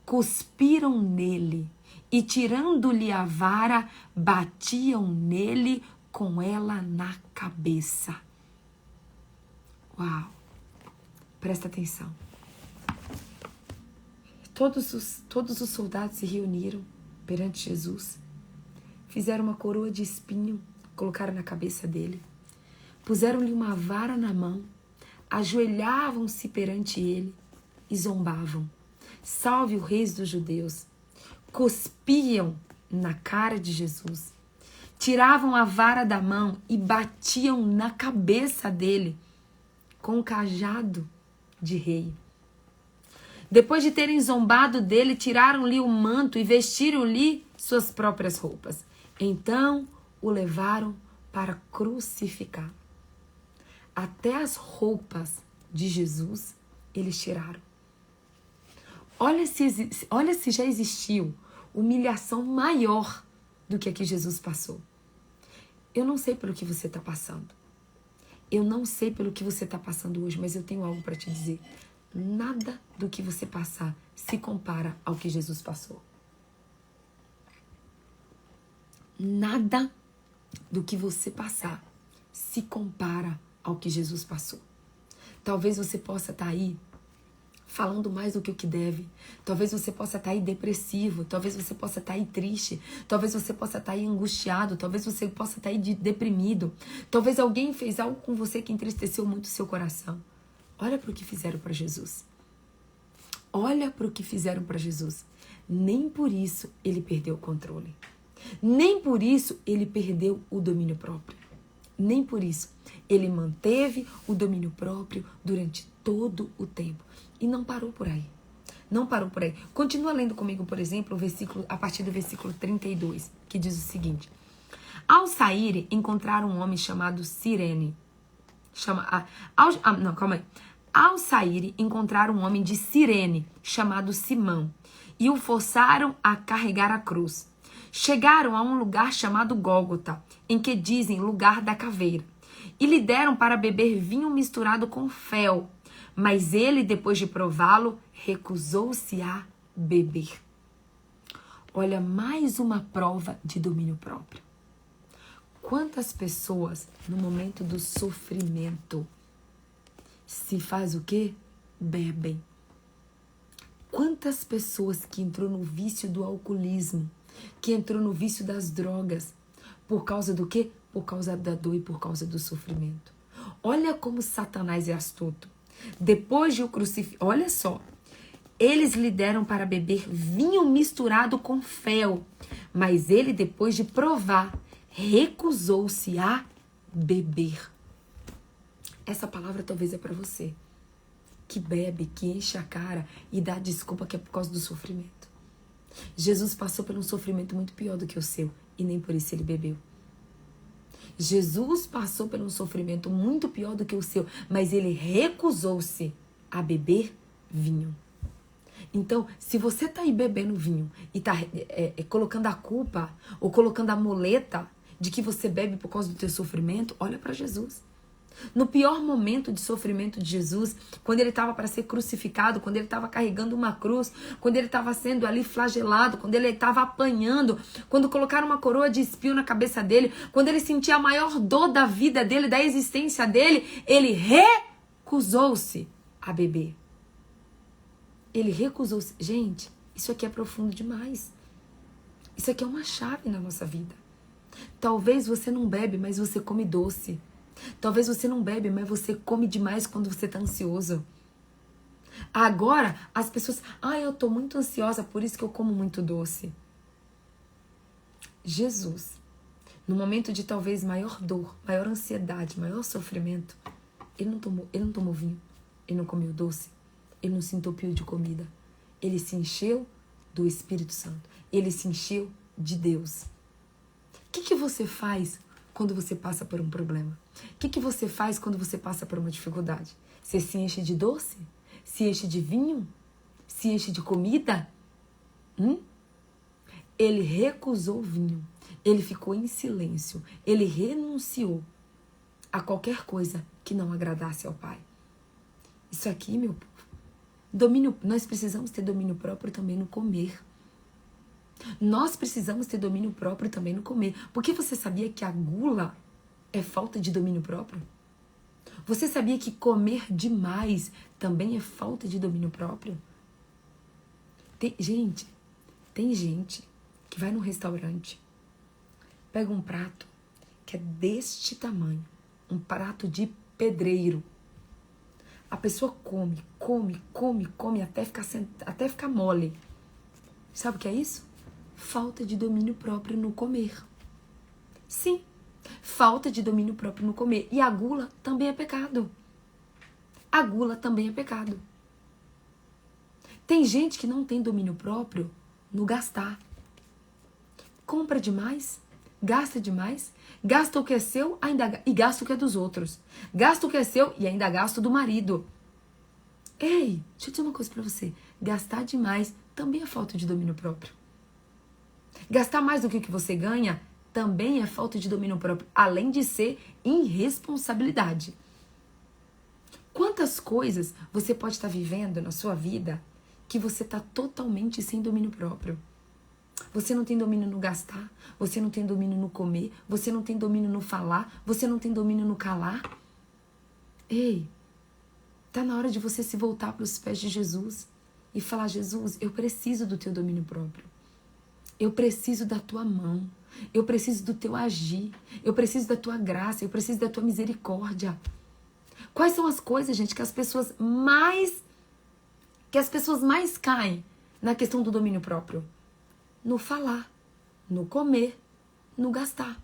Cuspiram nele e, tirando-lhe a vara, batiam nele com ela na cabeça. Uau! Presta atenção. Todos os soldados se reuniram perante Jesus, fizeram uma coroa de espinho, colocaram na cabeça dele, puseram-lhe uma vara na mão, ajoelhavam-se perante ele e zombavam. Salve o Rei dos Judeus! Cuspiam na cara de Jesus, tiravam a vara da mão e batiam na cabeça dele com um cajado de rei. Depois de terem zombado dele, tiraram-lhe o manto e vestiram-lhe suas próprias roupas. Então o levaram para crucificar. Até as roupas de Jesus eles tiraram. Olha se já existiu humilhação maior do que a que Jesus passou. Eu não sei pelo que você está passando. Eu não sei pelo que você está passando hoje, mas eu tenho algo para te dizer. Nada do que você passar se compara ao que Jesus passou. Nada do que você passar se compara ao que Jesus passou. Talvez você possa estar aí falando mais do que o que deve. Talvez você possa estar aí depressivo. Talvez você possa estar aí triste. Talvez você possa estar aí angustiado. Talvez você possa estar aí deprimido. Talvez alguém fez algo com você que entristeceu muito o seu coração. Olha para o que fizeram para Jesus. Olha para o que fizeram para Jesus. Nem por isso ele perdeu o controle. Nem por isso ele perdeu o domínio próprio. Nem por isso ele manteve o domínio próprio durante todo o tempo. E não parou por aí. Não parou por aí. Continua lendo comigo, por exemplo, o versículo, a partir do versículo 32, que diz o seguinte. Ao saírem, encontraram um homem chamado Cirene. Ao saírem, encontraram um homem de Cirene, chamado Simão, e o forçaram a carregar a cruz. Chegaram a um lugar chamado Gólgota, em que dizem lugar da caveira, e lhe deram para beber vinho misturado com fel. Mas ele, depois de prová-lo, recusou-se a beber. Olha, mais uma prova de domínio próprio. Quantas pessoas, no momento do sofrimento, se faz o quê? Bebem. Quantas pessoas que entrou no vício do alcoolismo, que entrou no vício das drogas, por causa do quê? Por causa da dor e por causa do sofrimento. Olha como Satanás é astuto. Depois de o crucificar, olha só, eles lhe deram para beber vinho misturado com fel, mas ele, depois de provar, recusou-se a beber. Essa palavra talvez é para você, que bebe, que enche a cara e dá desculpa que é por causa do sofrimento. Jesus passou por um sofrimento muito pior do que o seu e nem por isso ele bebeu. Jesus passou por um sofrimento muito pior do que o seu, mas ele recusou-se a beber vinho. Então, se você está aí bebendo vinho e está colocando a culpa ou colocando a muleta de que você bebe por causa do teu sofrimento, olha para Jesus. No pior momento de sofrimento de Jesus, quando ele estava para ser crucificado, quando ele estava carregando uma cruz, quando ele estava sendo ali flagelado, quando ele estava apanhando, quando colocaram uma coroa de espinho na cabeça dele, quando ele sentia a maior dor da vida dele, da existência dele, ele recusou-se a beber. Ele recusou-se. Gente, isso aqui é profundo demais. Isso aqui é uma chave na nossa vida. Talvez você não bebe, mas você come doce. Talvez você não bebe, mas você come demais quando você está ansioso. Agora, as pessoas... eu tô muito ansiosa, por isso que eu como muito doce. Jesus, no momento de talvez maior dor, maior ansiedade, maior sofrimento, ele não tomou vinho, ele não comeu doce, ele não se entupiu de comida. Ele se encheu do Espírito Santo. Ele se encheu de Deus. O que você faz quando você passa por um problema? O que você faz quando você passa por uma dificuldade? Você se enche de doce? Se enche de vinho? Se enche de comida? Ele recusou o vinho. Ele ficou em silêncio. Ele renunciou a qualquer coisa que não agradasse ao Pai. Isso aqui, meu povo, nós precisamos ter domínio próprio também no comer. Nós precisamos ter domínio próprio também no comer. Porque você sabia que a gula é falta de domínio próprio? Você sabia que comer demais também é falta de domínio próprio? Tem gente que vai num restaurante, pega um prato que é deste tamanho, um prato de pedreiro. A pessoa come até ficar mole. Sabe o que é isso? Falta de domínio próprio no comer. Sim, falta de domínio próprio no comer. E a gula também é pecado. A gula também é pecado. Tem gente que não tem domínio próprio no gastar. Compra demais, gasta demais, gasta o que é seu e gasta o que é dos outros. Gasta o que é seu e ainda gasta o do marido. Ei, deixa eu dizer uma coisa pra você. Gastar demais também é falta de domínio próprio. Gastar mais do que o que você ganha também é falta de domínio próprio, além de ser irresponsabilidade. Quantas coisas você pode estar vivendo na sua vida que você está totalmente sem domínio próprio? Você não tem domínio no gastar, você não tem domínio no comer, você não tem domínio no falar, você não tem domínio no calar. Ei, tá na hora de você se voltar para os pés de Jesus e falar: Jesus, eu preciso do teu domínio próprio. Eu preciso da tua mão. Eu preciso do teu agir. Eu preciso da tua graça. Eu preciso da tua misericórdia. Quais são as coisas, gente, que as pessoas mais caem na questão do domínio próprio? No falar, no comer, no gastar.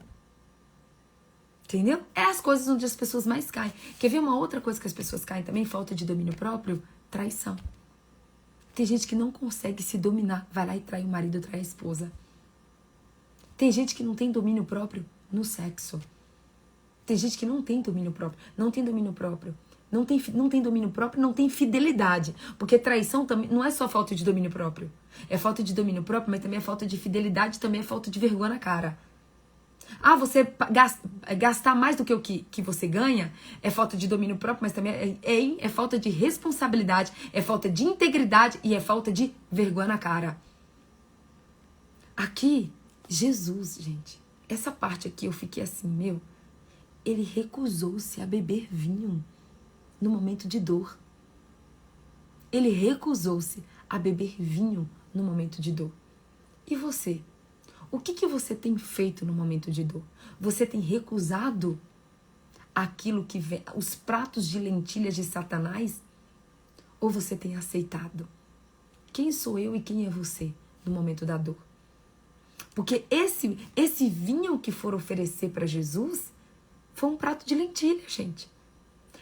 Entendeu? É as coisas onde as pessoas mais caem. Quer ver uma outra coisa que as pessoas caem também? Falta de domínio próprio? Traição. Tem gente que não consegue se dominar. Vai lá e trai o marido, trai a esposa. Tem gente que não tem domínio próprio no sexo. Tem gente que não tem domínio próprio. Não tem domínio próprio. Não tem domínio próprio, não tem fidelidade. Porque traição também não é só falta de domínio próprio. É falta de domínio próprio, mas também é falta de fidelidade, também é falta de vergonha na cara. Ah, você gastar mais do que o que você ganha é falta de domínio próprio, mas também é falta de responsabilidade, é falta de integridade e é falta de vergonha na cara. Aqui, Jesus, gente, essa parte aqui eu fiquei assim, ele recusou-se a beber vinho no momento de dor. Ele recusou-se a beber vinho no momento de dor. E você? O que você tem feito no momento de dor? Você tem recusado aquilo que vem, os pratos de lentilhas de Satanás? Ou você tem aceitado? Quem sou eu e quem é você no momento da dor? Porque esse vinho que for oferecer para Jesus foi um prato de lentilha, gente.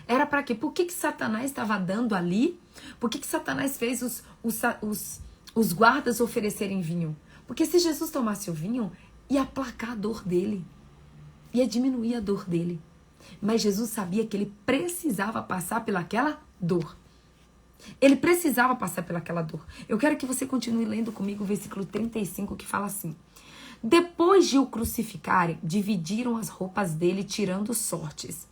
Era para quê? Por que Satanás estava dando ali? Por que Satanás fez os guardas oferecerem vinho? Porque se Jesus tomasse o vinho, ia aplacar a dor dele. Ia diminuir a dor dele. Mas Jesus sabia que ele precisava passar pelaquela dor. Ele precisava passar pelaquela dor. Eu quero que você continue lendo comigo o versículo 35, que fala assim: depois de o crucificarem, dividiram as roupas dele, tirando sortes.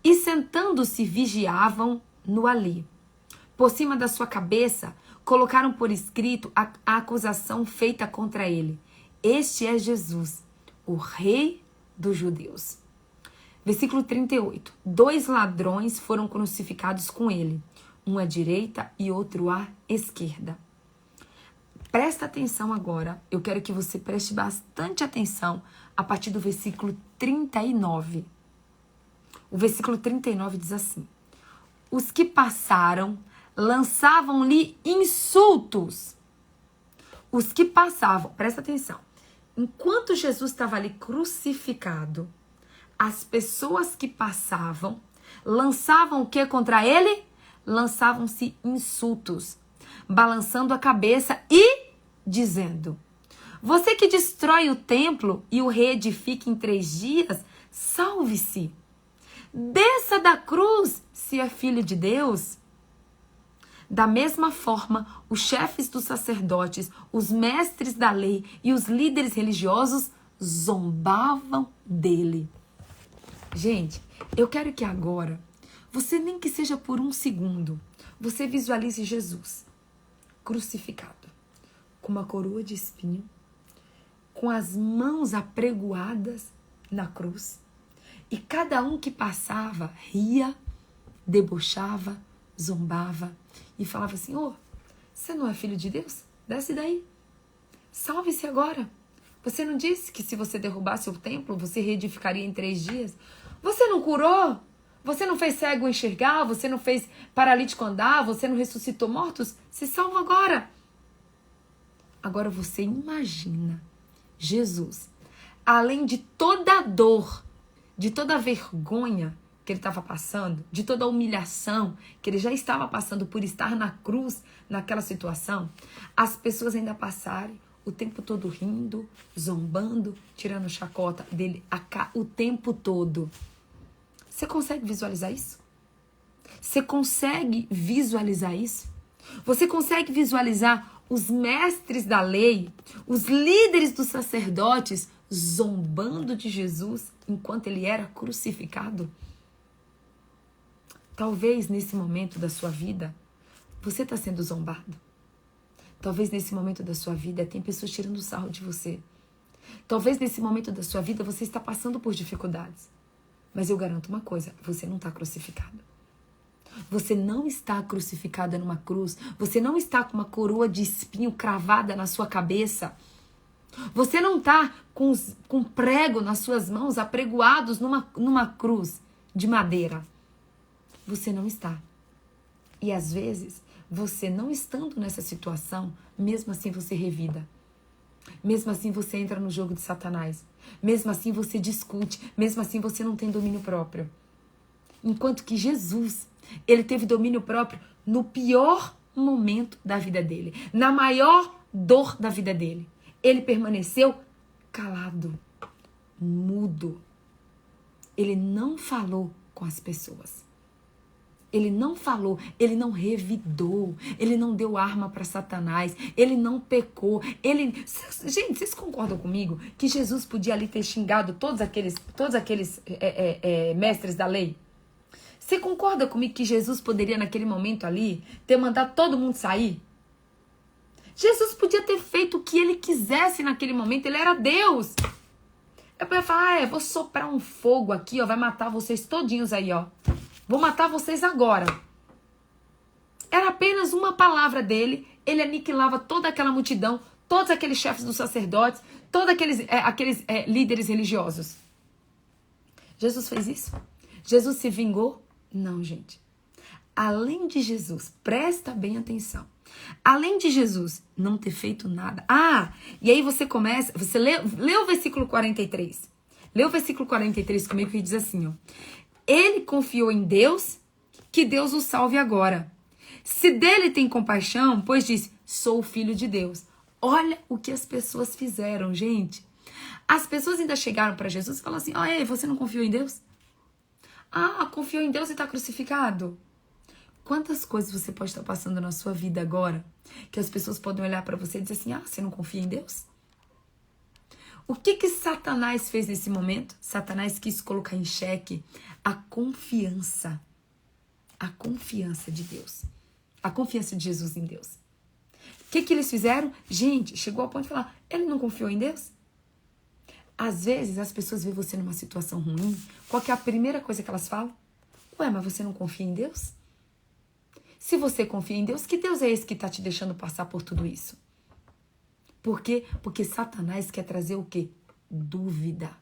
E sentando-se, vigiavam no ali. Por cima da sua cabeça, colocaram por escrito a acusação feita contra ele. Este é Jesus, o Rei dos Judeus. Versículo 38. 2 ladrões foram crucificados com ele, um à direita e outro à esquerda. Presta atenção agora, eu quero que você preste bastante atenção a partir do versículo 39. O versículo 39 diz assim: os que passaram lançavam-lhe insultos. Os que passavam, presta atenção, enquanto Jesus estava ali crucificado, as pessoas que passavam lançavam o que contra ele? Lançavam-se insultos, balançando a cabeça e dizendo: você que destrói o templo e o reedifica em 3 dias, salve-se. Desça da cruz, se é filho de Deus. Da mesma forma, os chefes dos sacerdotes, os mestres da lei e os líderes religiosos zombavam dele. Gente, eu quero que agora, você nem que seja por 1 segundo, você visualize Jesus crucificado, com uma coroa de espinho, com as mãos apregoadas na cruz. E cada um que passava ria, debochava, zombava e falava assim: você não é filho de Deus? Desce daí. Salve-se agora. Você não disse que se você derrubasse o templo, você reedificaria em 3 dias? Você não curou? Você não fez cego enxergar? Você não fez paralítico andar? Você não ressuscitou mortos? Se salva agora. Agora você imagina Jesus, além de toda a dor, de toda a vergonha que ele estava passando, de toda a humilhação que ele já estava passando por estar na cruz, naquela situação, as pessoas ainda passarem o tempo todo rindo, zombando, tirando chacota dele o tempo todo. Você consegue visualizar isso? Você consegue visualizar isso? Você consegue visualizar os mestres da lei, os líderes dos sacerdotes zombando de Jesus enquanto ele era crucificado? Talvez nesse momento da sua vida, você está sendo zombado. Talvez nesse momento da sua vida tem pessoas tirando sarro de você. Talvez nesse momento da sua vida você está passando por dificuldades. Mas eu garanto uma coisa, você não está crucificado. Você não está crucificada numa cruz. Você não está com uma coroa de espinho cravada na sua cabeça. Você não está com prego nas suas mãos, apregoados numa cruz de madeira. Você não está. E às vezes, você não estando nessa situação, mesmo assim você revida. Mesmo assim você entra no jogo de Satanás. Mesmo assim você discute. Mesmo assim você não tem domínio próprio. Enquanto que Jesus, ele teve domínio próprio no pior momento da vida dele. Na maior dor da vida dele. Ele permaneceu calado, mudo. Ele não falou com as pessoas. Ele não falou, ele não revidou, ele não deu arma para Satanás, ele não pecou. Gente, vocês concordam comigo que Jesus podia ali ter xingado todos aqueles mestres da lei? Você concorda comigo que Jesus poderia naquele momento ali ter mandado todo mundo sair? Jesus podia ter feito o que ele quisesse naquele momento, ele era Deus. Eu podia falar, vou soprar um fogo aqui, ó, vai matar vocês todinhos aí, ó. Vou matar vocês agora. Era apenas uma palavra dele, ele aniquilava toda aquela multidão, todos aqueles chefes dos sacerdotes, todos aqueles líderes religiosos. Jesus fez isso? Jesus se vingou? Não, gente. Além de Jesus, presta bem atenção. Além de Jesus não ter feito nada. E aí você lê o versículo 43. Lê o versículo 43 comigo que diz assim, ó. Ele confiou em Deus, que Deus o salve agora. Se dele tem compaixão, pois disse, sou o filho de Deus. Olha o que as pessoas fizeram, gente. As pessoas ainda chegaram para Jesus e falaram assim, você não confiou em Deus? Confiou em Deus e está crucificado? Quantas coisas você pode estar passando na sua vida agora, que as pessoas podem olhar para você e dizer assim, você não confia em Deus? O que Satanás fez nesse momento? Satanás quis colocar em xeque a confiança de Deus, a confiança de Jesus em Deus. O que eles fizeram? Gente, chegou ao ponto de falar, ele não confiou em Deus? Às vezes as pessoas veem você numa situação ruim, qual que é a primeira coisa que elas falam? Mas você não confia em Deus? Se você confia em Deus, que Deus é esse que está te deixando passar por tudo isso? Por quê? Porque Satanás quer trazer o quê? Dúvida.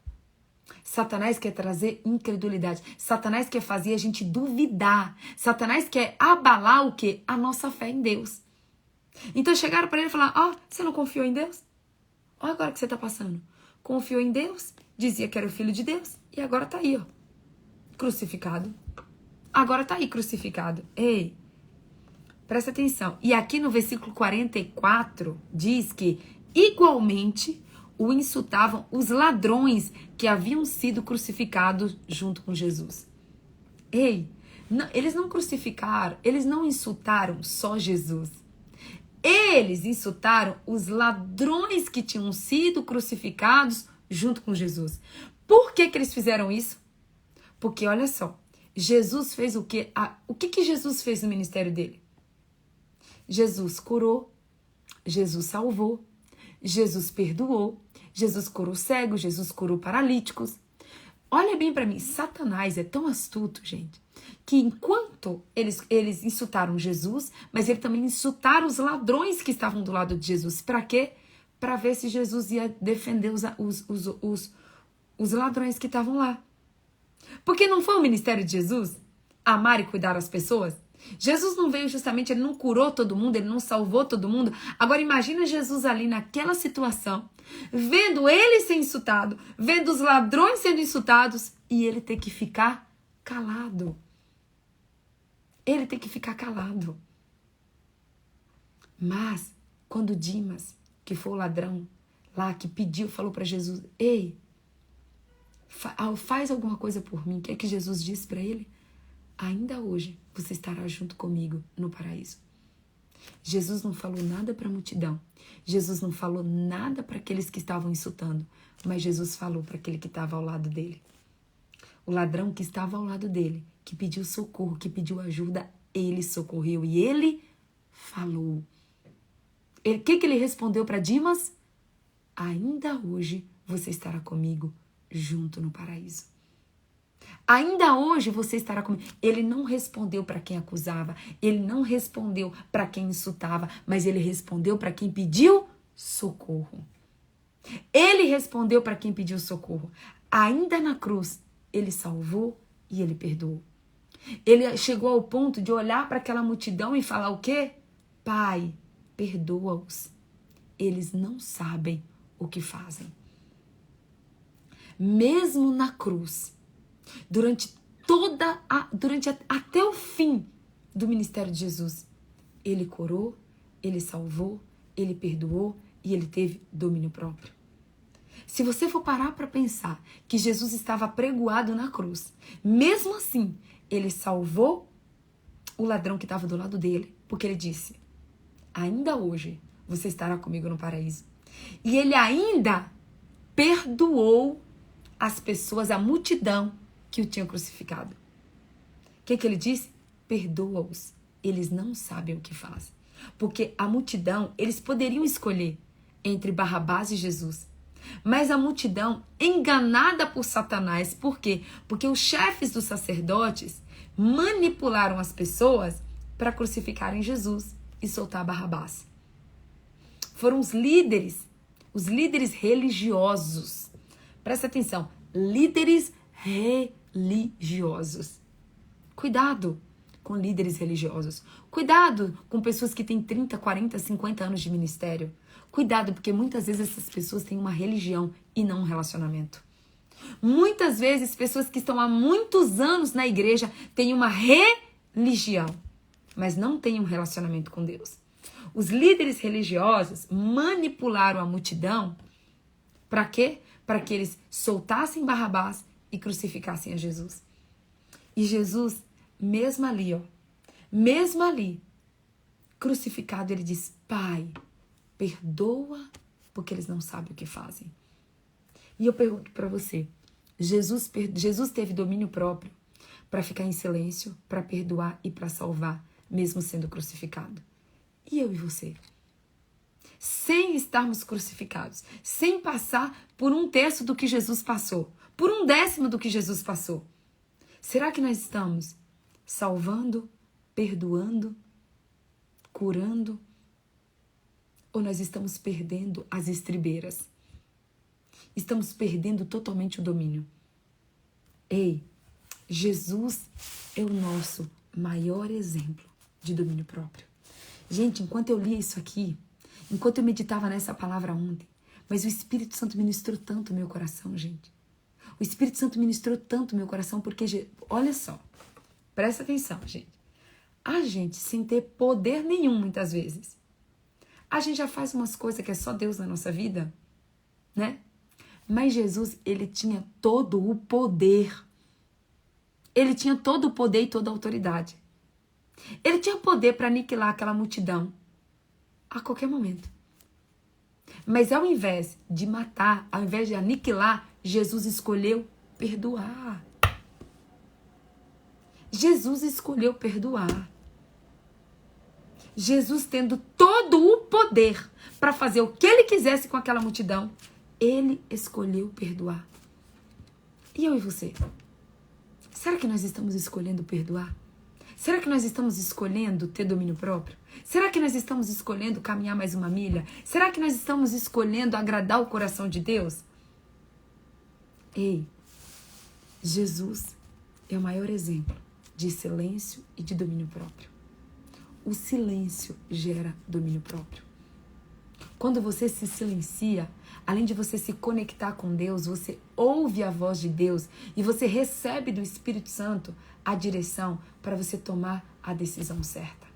Satanás quer trazer incredulidade. Satanás quer fazer a gente duvidar. Satanás quer abalar o quê? A nossa fé em Deus. Então chegaram para ele e falaram, você não confiou em Deus? Olha agora o que você está passando. Confiou em Deus, dizia que era o filho de Deus, e agora está aí, ó, crucificado. Agora está aí crucificado. Ei, presta atenção. E aqui no versículo 44 diz que igualmente o insultavam os ladrões que haviam sido crucificados junto com Jesus. Ei, eles não crucificaram, eles não insultaram só Jesus. Eles insultaram os ladrões que tinham sido crucificados junto com Jesus. Por que eles fizeram isso? Porque, olha só, Jesus fez o quê? O que Jesus fez no ministério dele? Jesus curou, Jesus salvou, Jesus perdoou, Jesus curou cegos, Jesus curou paralíticos. Olha bem para mim, Satanás é tão astuto, gente, que enquanto eles insultaram Jesus, mas eles também insultaram os ladrões que estavam do lado de Jesus. Para quê? Para ver se Jesus ia defender os ladrões que estavam lá. Porque não foi o ministério de Jesus amar e cuidar das pessoas? Jesus não veio justamente, ele não curou todo mundo, ele não salvou todo mundo. Agora imagina Jesus ali naquela situação, vendo ele ser insultado, vendo os ladrões sendo insultados e ele ter que ficar calado. Ele tem que ficar calado. Mas quando Dimas, que foi o ladrão lá, que pediu, falou para Jesus, ei, faz alguma coisa por mim, o que é que Jesus disse para ele? Ainda hoje você estará junto comigo no paraíso. Jesus não falou nada para a multidão. Jesus não falou nada para aqueles que estavam insultando. Mas Jesus falou para aquele que estava ao lado dele. O ladrão que estava ao lado dele, que pediu socorro, que pediu ajuda, ele socorreu e ele falou. O que ele respondeu para Dimas? Ainda hoje você estará comigo junto no paraíso. Ainda hoje você estará comigo. Ele não respondeu para quem acusava, ele não respondeu para quem insultava, mas ele respondeu para quem pediu socorro. Ele respondeu para quem pediu socorro. Ainda na cruz, ele salvou e ele perdoou. Ele chegou ao ponto de olhar para aquela multidão e falar o quê? Pai, perdoa-os. Eles não sabem o que fazem. Mesmo na cruz, até o fim do ministério de Jesus, ele curou, ele salvou, ele perdoou e ele teve domínio próprio. Se você for parar para pensar que Jesus estava pregoado na cruz, mesmo assim, ele salvou o ladrão que estava do lado dele, porque ele disse, ainda hoje você estará comigo no paraíso. E ele ainda perdoou as pessoas, a multidão que o tinha crucificado. O que ele disse? Perdoa-os. Eles não sabem o que fazem. Porque a multidão, eles poderiam escolher entre Barrabás e Jesus. Mas a multidão, enganada por Satanás, por quê? Porque os chefes dos sacerdotes manipularam as pessoas para crucificarem Jesus e soltar Barrabás. Foram os líderes religiosos. Presta atenção, líderes religiosos. Cuidado com líderes religiosos. Cuidado com pessoas que têm 30, 40, 50 anos de ministério. Cuidado, porque muitas vezes essas pessoas têm uma religião e não um relacionamento. Muitas vezes pessoas que estão há muitos anos na igreja têm uma religião, mas não têm um relacionamento com Deus. Os líderes religiosos manipularam a multidão para quê? Para que eles soltassem Barrabás e crucificassem a Jesus. E Jesus, mesmo ali, crucificado, ele diz, Pai, perdoa, porque eles não sabem o que fazem. E eu pergunto para você, Jesus teve domínio próprio para ficar em silêncio, para perdoar e para salvar, mesmo sendo crucificado. E eu e você? Sem estarmos crucificados, sem passar por 1/3 do que Jesus passou, por 1/10 do que Jesus passou. Será que nós estamos salvando, perdoando, curando? Ou nós estamos perdendo as estribeiras? Estamos perdendo totalmente o domínio. Ei, Jesus é o nosso maior exemplo de domínio próprio. Gente, enquanto eu lia isso aqui, enquanto eu meditava nessa palavra ontem, mas o Espírito Santo ministrou tanto o meu coração, gente. O Espírito Santo ministrou tanto o meu coração, porque, olha só, presta atenção, gente. A gente, sem ter poder nenhum, muitas vezes, a gente já faz umas coisas que é só Deus na nossa vida, né? Mas Jesus, ele tinha todo o poder. Ele tinha todo o poder e toda a autoridade. Ele tinha poder para aniquilar aquela multidão a qualquer momento. Mas ao invés de matar, ao invés de aniquilar, Jesus escolheu perdoar. Jesus escolheu perdoar. Jesus, tendo todo o poder para fazer o que ele quisesse com aquela multidão, ele escolheu perdoar. E eu e você? Será que nós estamos escolhendo perdoar? Será que nós estamos escolhendo ter domínio próprio? Será que nós estamos escolhendo caminhar mais uma milha? Será que nós estamos escolhendo agradar o coração de Deus? Ei, Jesus é o maior exemplo de silêncio e de domínio próprio. O silêncio gera domínio próprio. Quando você se silencia, além de você se conectar com Deus, você ouve a voz de Deus e você recebe do Espírito Santo a direção para você tomar a decisão certa.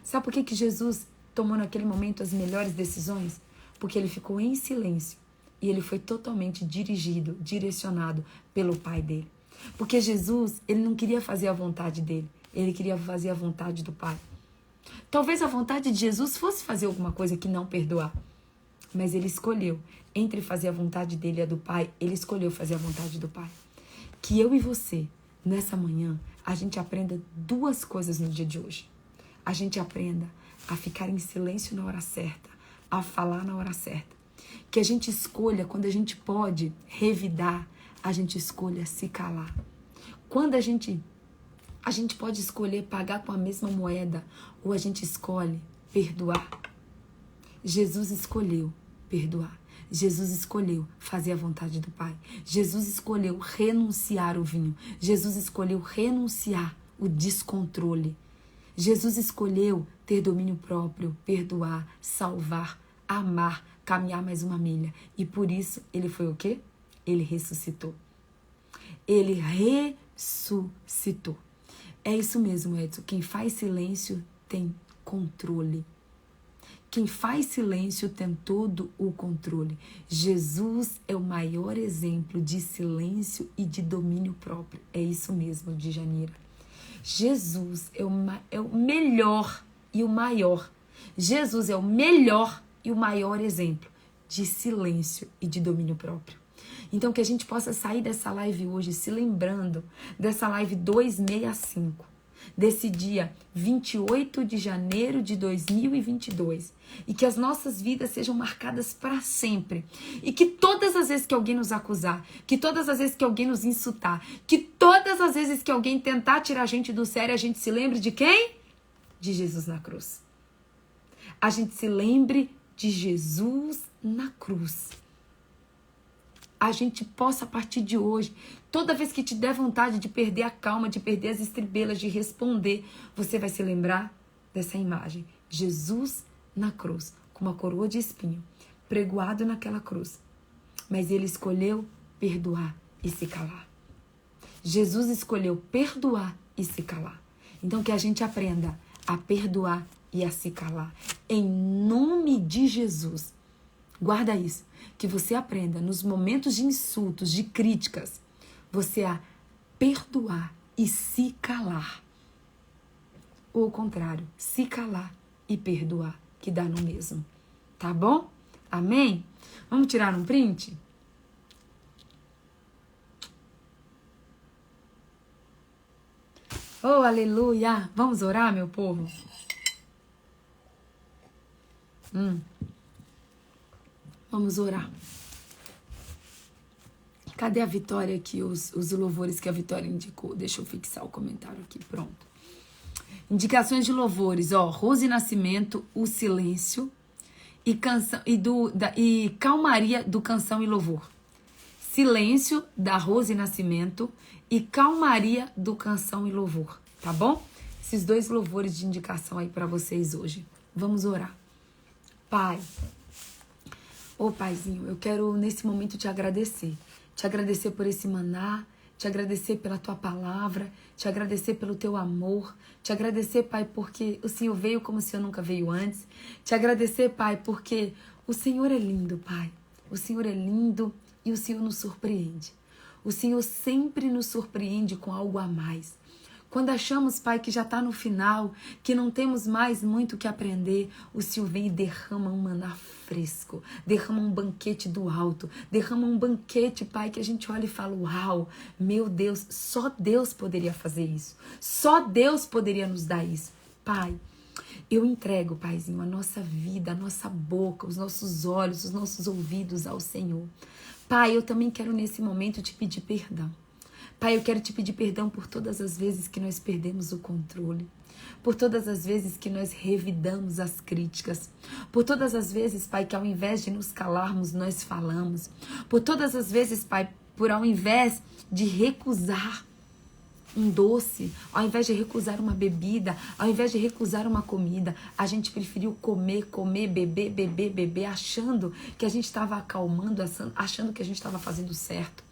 Sabe por que Jesus tomou naquele momento as melhores decisões? Porque ele ficou em silêncio e ele foi totalmente dirigido, direcionado pelo Pai dele. Porque Jesus, ele não queria fazer a vontade dele, ele queria fazer a vontade do Pai. Talvez a vontade de Jesus fosse fazer alguma coisa que não perdoar. Mas ele escolheu, entre fazer a vontade dele e a do Pai, ele escolheu fazer a vontade do Pai. Que eu e você, nessa manhã, a gente aprenda 2 coisas no dia de hoje. A gente aprenda a ficar em silêncio na hora certa, a falar na hora certa. Que a gente escolha, quando a gente pode revidar, a gente escolha se calar. Quando a gente pode escolher pagar com a mesma moeda, ou a gente escolhe perdoar. Jesus escolheu perdoar. Jesus escolheu fazer a vontade do Pai. Jesus escolheu renunciar o vinho. Jesus escolheu renunciar o descontrole. Jesus escolheu ter domínio próprio, perdoar, salvar, amar, caminhar mais uma milha. E por isso, ele foi o quê? Ele ressuscitou. Ele ressuscitou. É isso mesmo, Edson. Quem faz silêncio tem controle. Quem faz silêncio tem todo o controle. Jesus é o maior exemplo de silêncio e de domínio próprio. É isso mesmo, Djanira. Jesus é o melhor e o maior. Jesus é o melhor e o maior exemplo de silêncio e de domínio próprio. Então, que a gente possa sair dessa live hoje se lembrando dessa live 265, desse dia 28 de janeiro de 2022. E que as nossas vidas sejam marcadas para sempre. E que todas as vezes que alguém nos acusar, que todas as vezes que alguém nos insultar, que todas as vezes que alguém tentar tirar a gente do sério, a gente se lembre de quem? De Jesus na cruz. A gente se lembre de Jesus na cruz. A gente possa, a partir de hoje, toda vez que te der vontade de perder a calma, de perder as estribelas, de responder, você vai se lembrar dessa imagem. Jesus na cruz, com uma coroa de espinho, pregoado naquela cruz. Mas ele escolheu perdoar e se calar. Jesus escolheu perdoar e se calar. Então que a gente aprenda a perdoar e a se calar. Em nome de Jesus. Guarda isso. Que você aprenda nos momentos de insultos, de críticas, você a perdoar e se calar. Ou o contrário, se calar e perdoar, que dá no mesmo. Tá bom? Amém? Vamos tirar um print? Oh, aleluia! Vamos orar, meu povo? Vamos orar. Cadê a Vitória aqui, os louvores que a Vitória indicou? Deixa eu fixar o comentário aqui, pronto. Indicações de louvores, ó, Rose Nascimento, O Silêncio e canção e Calmaria do Canção e Louvor. Silêncio da Rose Nascimento e Calmaria do Canção e Louvor, tá bom? Esses dois louvores de indicação aí para vocês hoje. Vamos orar. Pai, ô Paizinho, eu quero nesse momento te agradecer por esse maná, te agradecer pela tua palavra, te agradecer pelo teu amor, te agradecer, Pai, porque o Senhor veio como o Senhor nunca veio antes, te agradecer, Pai, porque o Senhor é lindo, Pai, o Senhor é lindo e o Senhor nos surpreende. O Senhor sempre nos surpreende com algo a mais. Quando achamos, Pai, que já está no final, que não temos mais muito o que aprender, o Senhor vem e derrama um maná fresco, derrama um banquete do alto, derrama um banquete, Pai, que a gente olha e fala, uau, meu Deus, só Deus poderia fazer isso, só Deus poderia nos dar isso. Pai, eu entrego, Paizinho, a nossa vida, a nossa boca, os nossos olhos, os nossos ouvidos ao Senhor. Pai, eu também quero nesse momento te pedir perdão. Pai, eu quero te pedir perdão por todas as vezes que nós perdemos o controle, por todas as vezes que nós revidamos as críticas, por todas as vezes, Pai, que ao invés de nos calarmos, nós falamos, por todas as vezes, Pai, por ao invés de recusar um doce, ao invés de recusar uma bebida, ao invés de recusar uma comida, a gente preferiu comer, beber, achando que a gente estava acalmando, achando que a gente estava fazendo certo.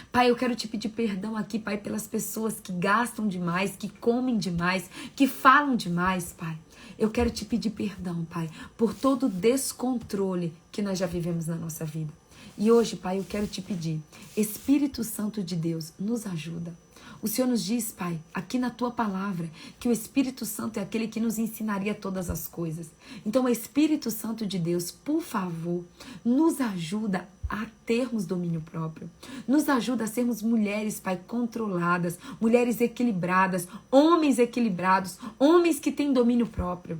Pai, eu quero te pedir perdão aqui, Pai, pelas pessoas que gastam demais, que comem demais, que falam demais, Pai. Eu quero te pedir perdão, Pai, por todo o descontrole que nós já vivemos na nossa vida. E hoje, Pai, eu quero te pedir, Espírito Santo de Deus, nos ajuda. O Senhor nos diz, Pai, aqui na Tua palavra, que o Espírito Santo é aquele que nos ensinaria todas as coisas. Então, o Espírito Santo de Deus, por favor, nos ajuda a termos domínio próprio. Nos ajuda a sermos mulheres, Pai, controladas, mulheres equilibradas, homens que têm domínio próprio.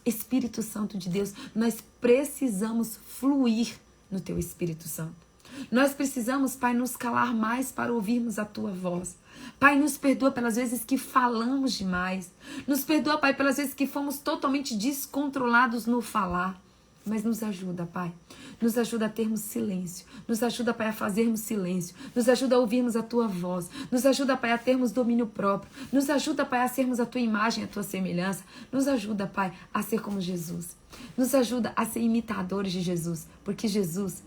Espírito Santo de Deus, nós precisamos fluir no Teu Espírito Santo. Nós precisamos, Pai, nos calar mais para ouvirmos a Tua voz. Pai, nos perdoa pelas vezes que falamos demais. Nos perdoa, Pai, pelas vezes que fomos totalmente descontrolados no falar. Mas nos ajuda, Pai. Nos ajuda a termos silêncio. Nos ajuda, Pai, a fazermos silêncio. Nos ajuda a ouvirmos a Tua voz. Nos ajuda, Pai, a termos domínio próprio. Nos ajuda, Pai, a sermos a Tua imagem, a Tua semelhança. Nos ajuda, Pai, a ser como Jesus. Nos ajuda a ser imitadores de Jesus. Porque Jesus,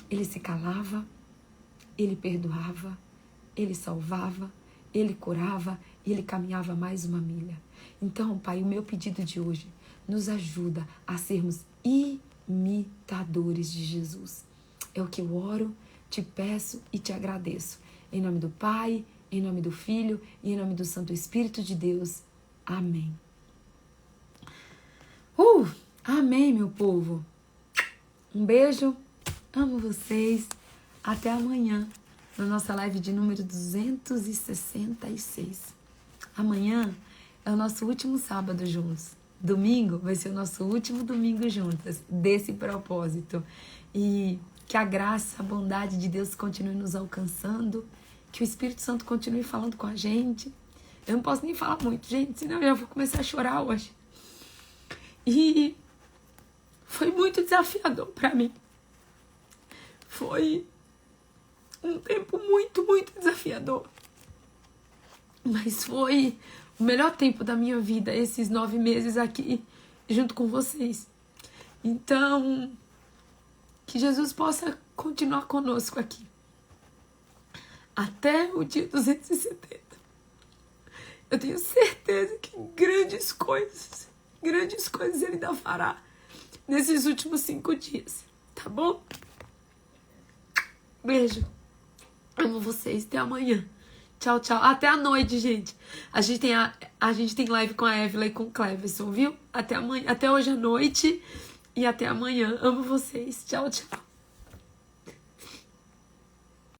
Ele se calava, Ele perdoava, Ele salvava, Ele curava e Ele caminhava mais uma milha. Então, Pai, o meu pedido de hoje, nos ajuda a sermos imitadores de Jesus. É o que eu oro, te peço e te agradeço. Em nome do Pai, em nome do Filho e em nome do Santo Espírito de Deus. Amém. Amém, meu povo. Um beijo. Amo vocês. Até amanhã, na nossa live de número 266. Amanhã é o nosso último sábado juntos. Domingo vai ser o nosso último domingo juntas, desse propósito. E que a graça, a bondade de Deus continue nos alcançando, que o Espírito Santo continue falando com a gente. Eu não posso nem falar muito, gente, senão eu já vou começar a chorar hoje. E foi muito desafiador para mim. Foi um tempo muito, muito desafiador. Mas foi o melhor tempo da minha vida, esses 9 meses aqui, junto com vocês. Então, que Jesus possa continuar conosco aqui. Até o dia 270. Eu tenho certeza que grandes coisas Ele ainda fará nesses últimos 5 dias. Tá bom? Beijo. Amo vocês. Até amanhã. Tchau, tchau. Até a noite, gente. A gente tem live com a Evelyn e com o Cleverson, viu? Até amanhã. Até hoje à noite. E até amanhã. Amo vocês. Tchau, tchau.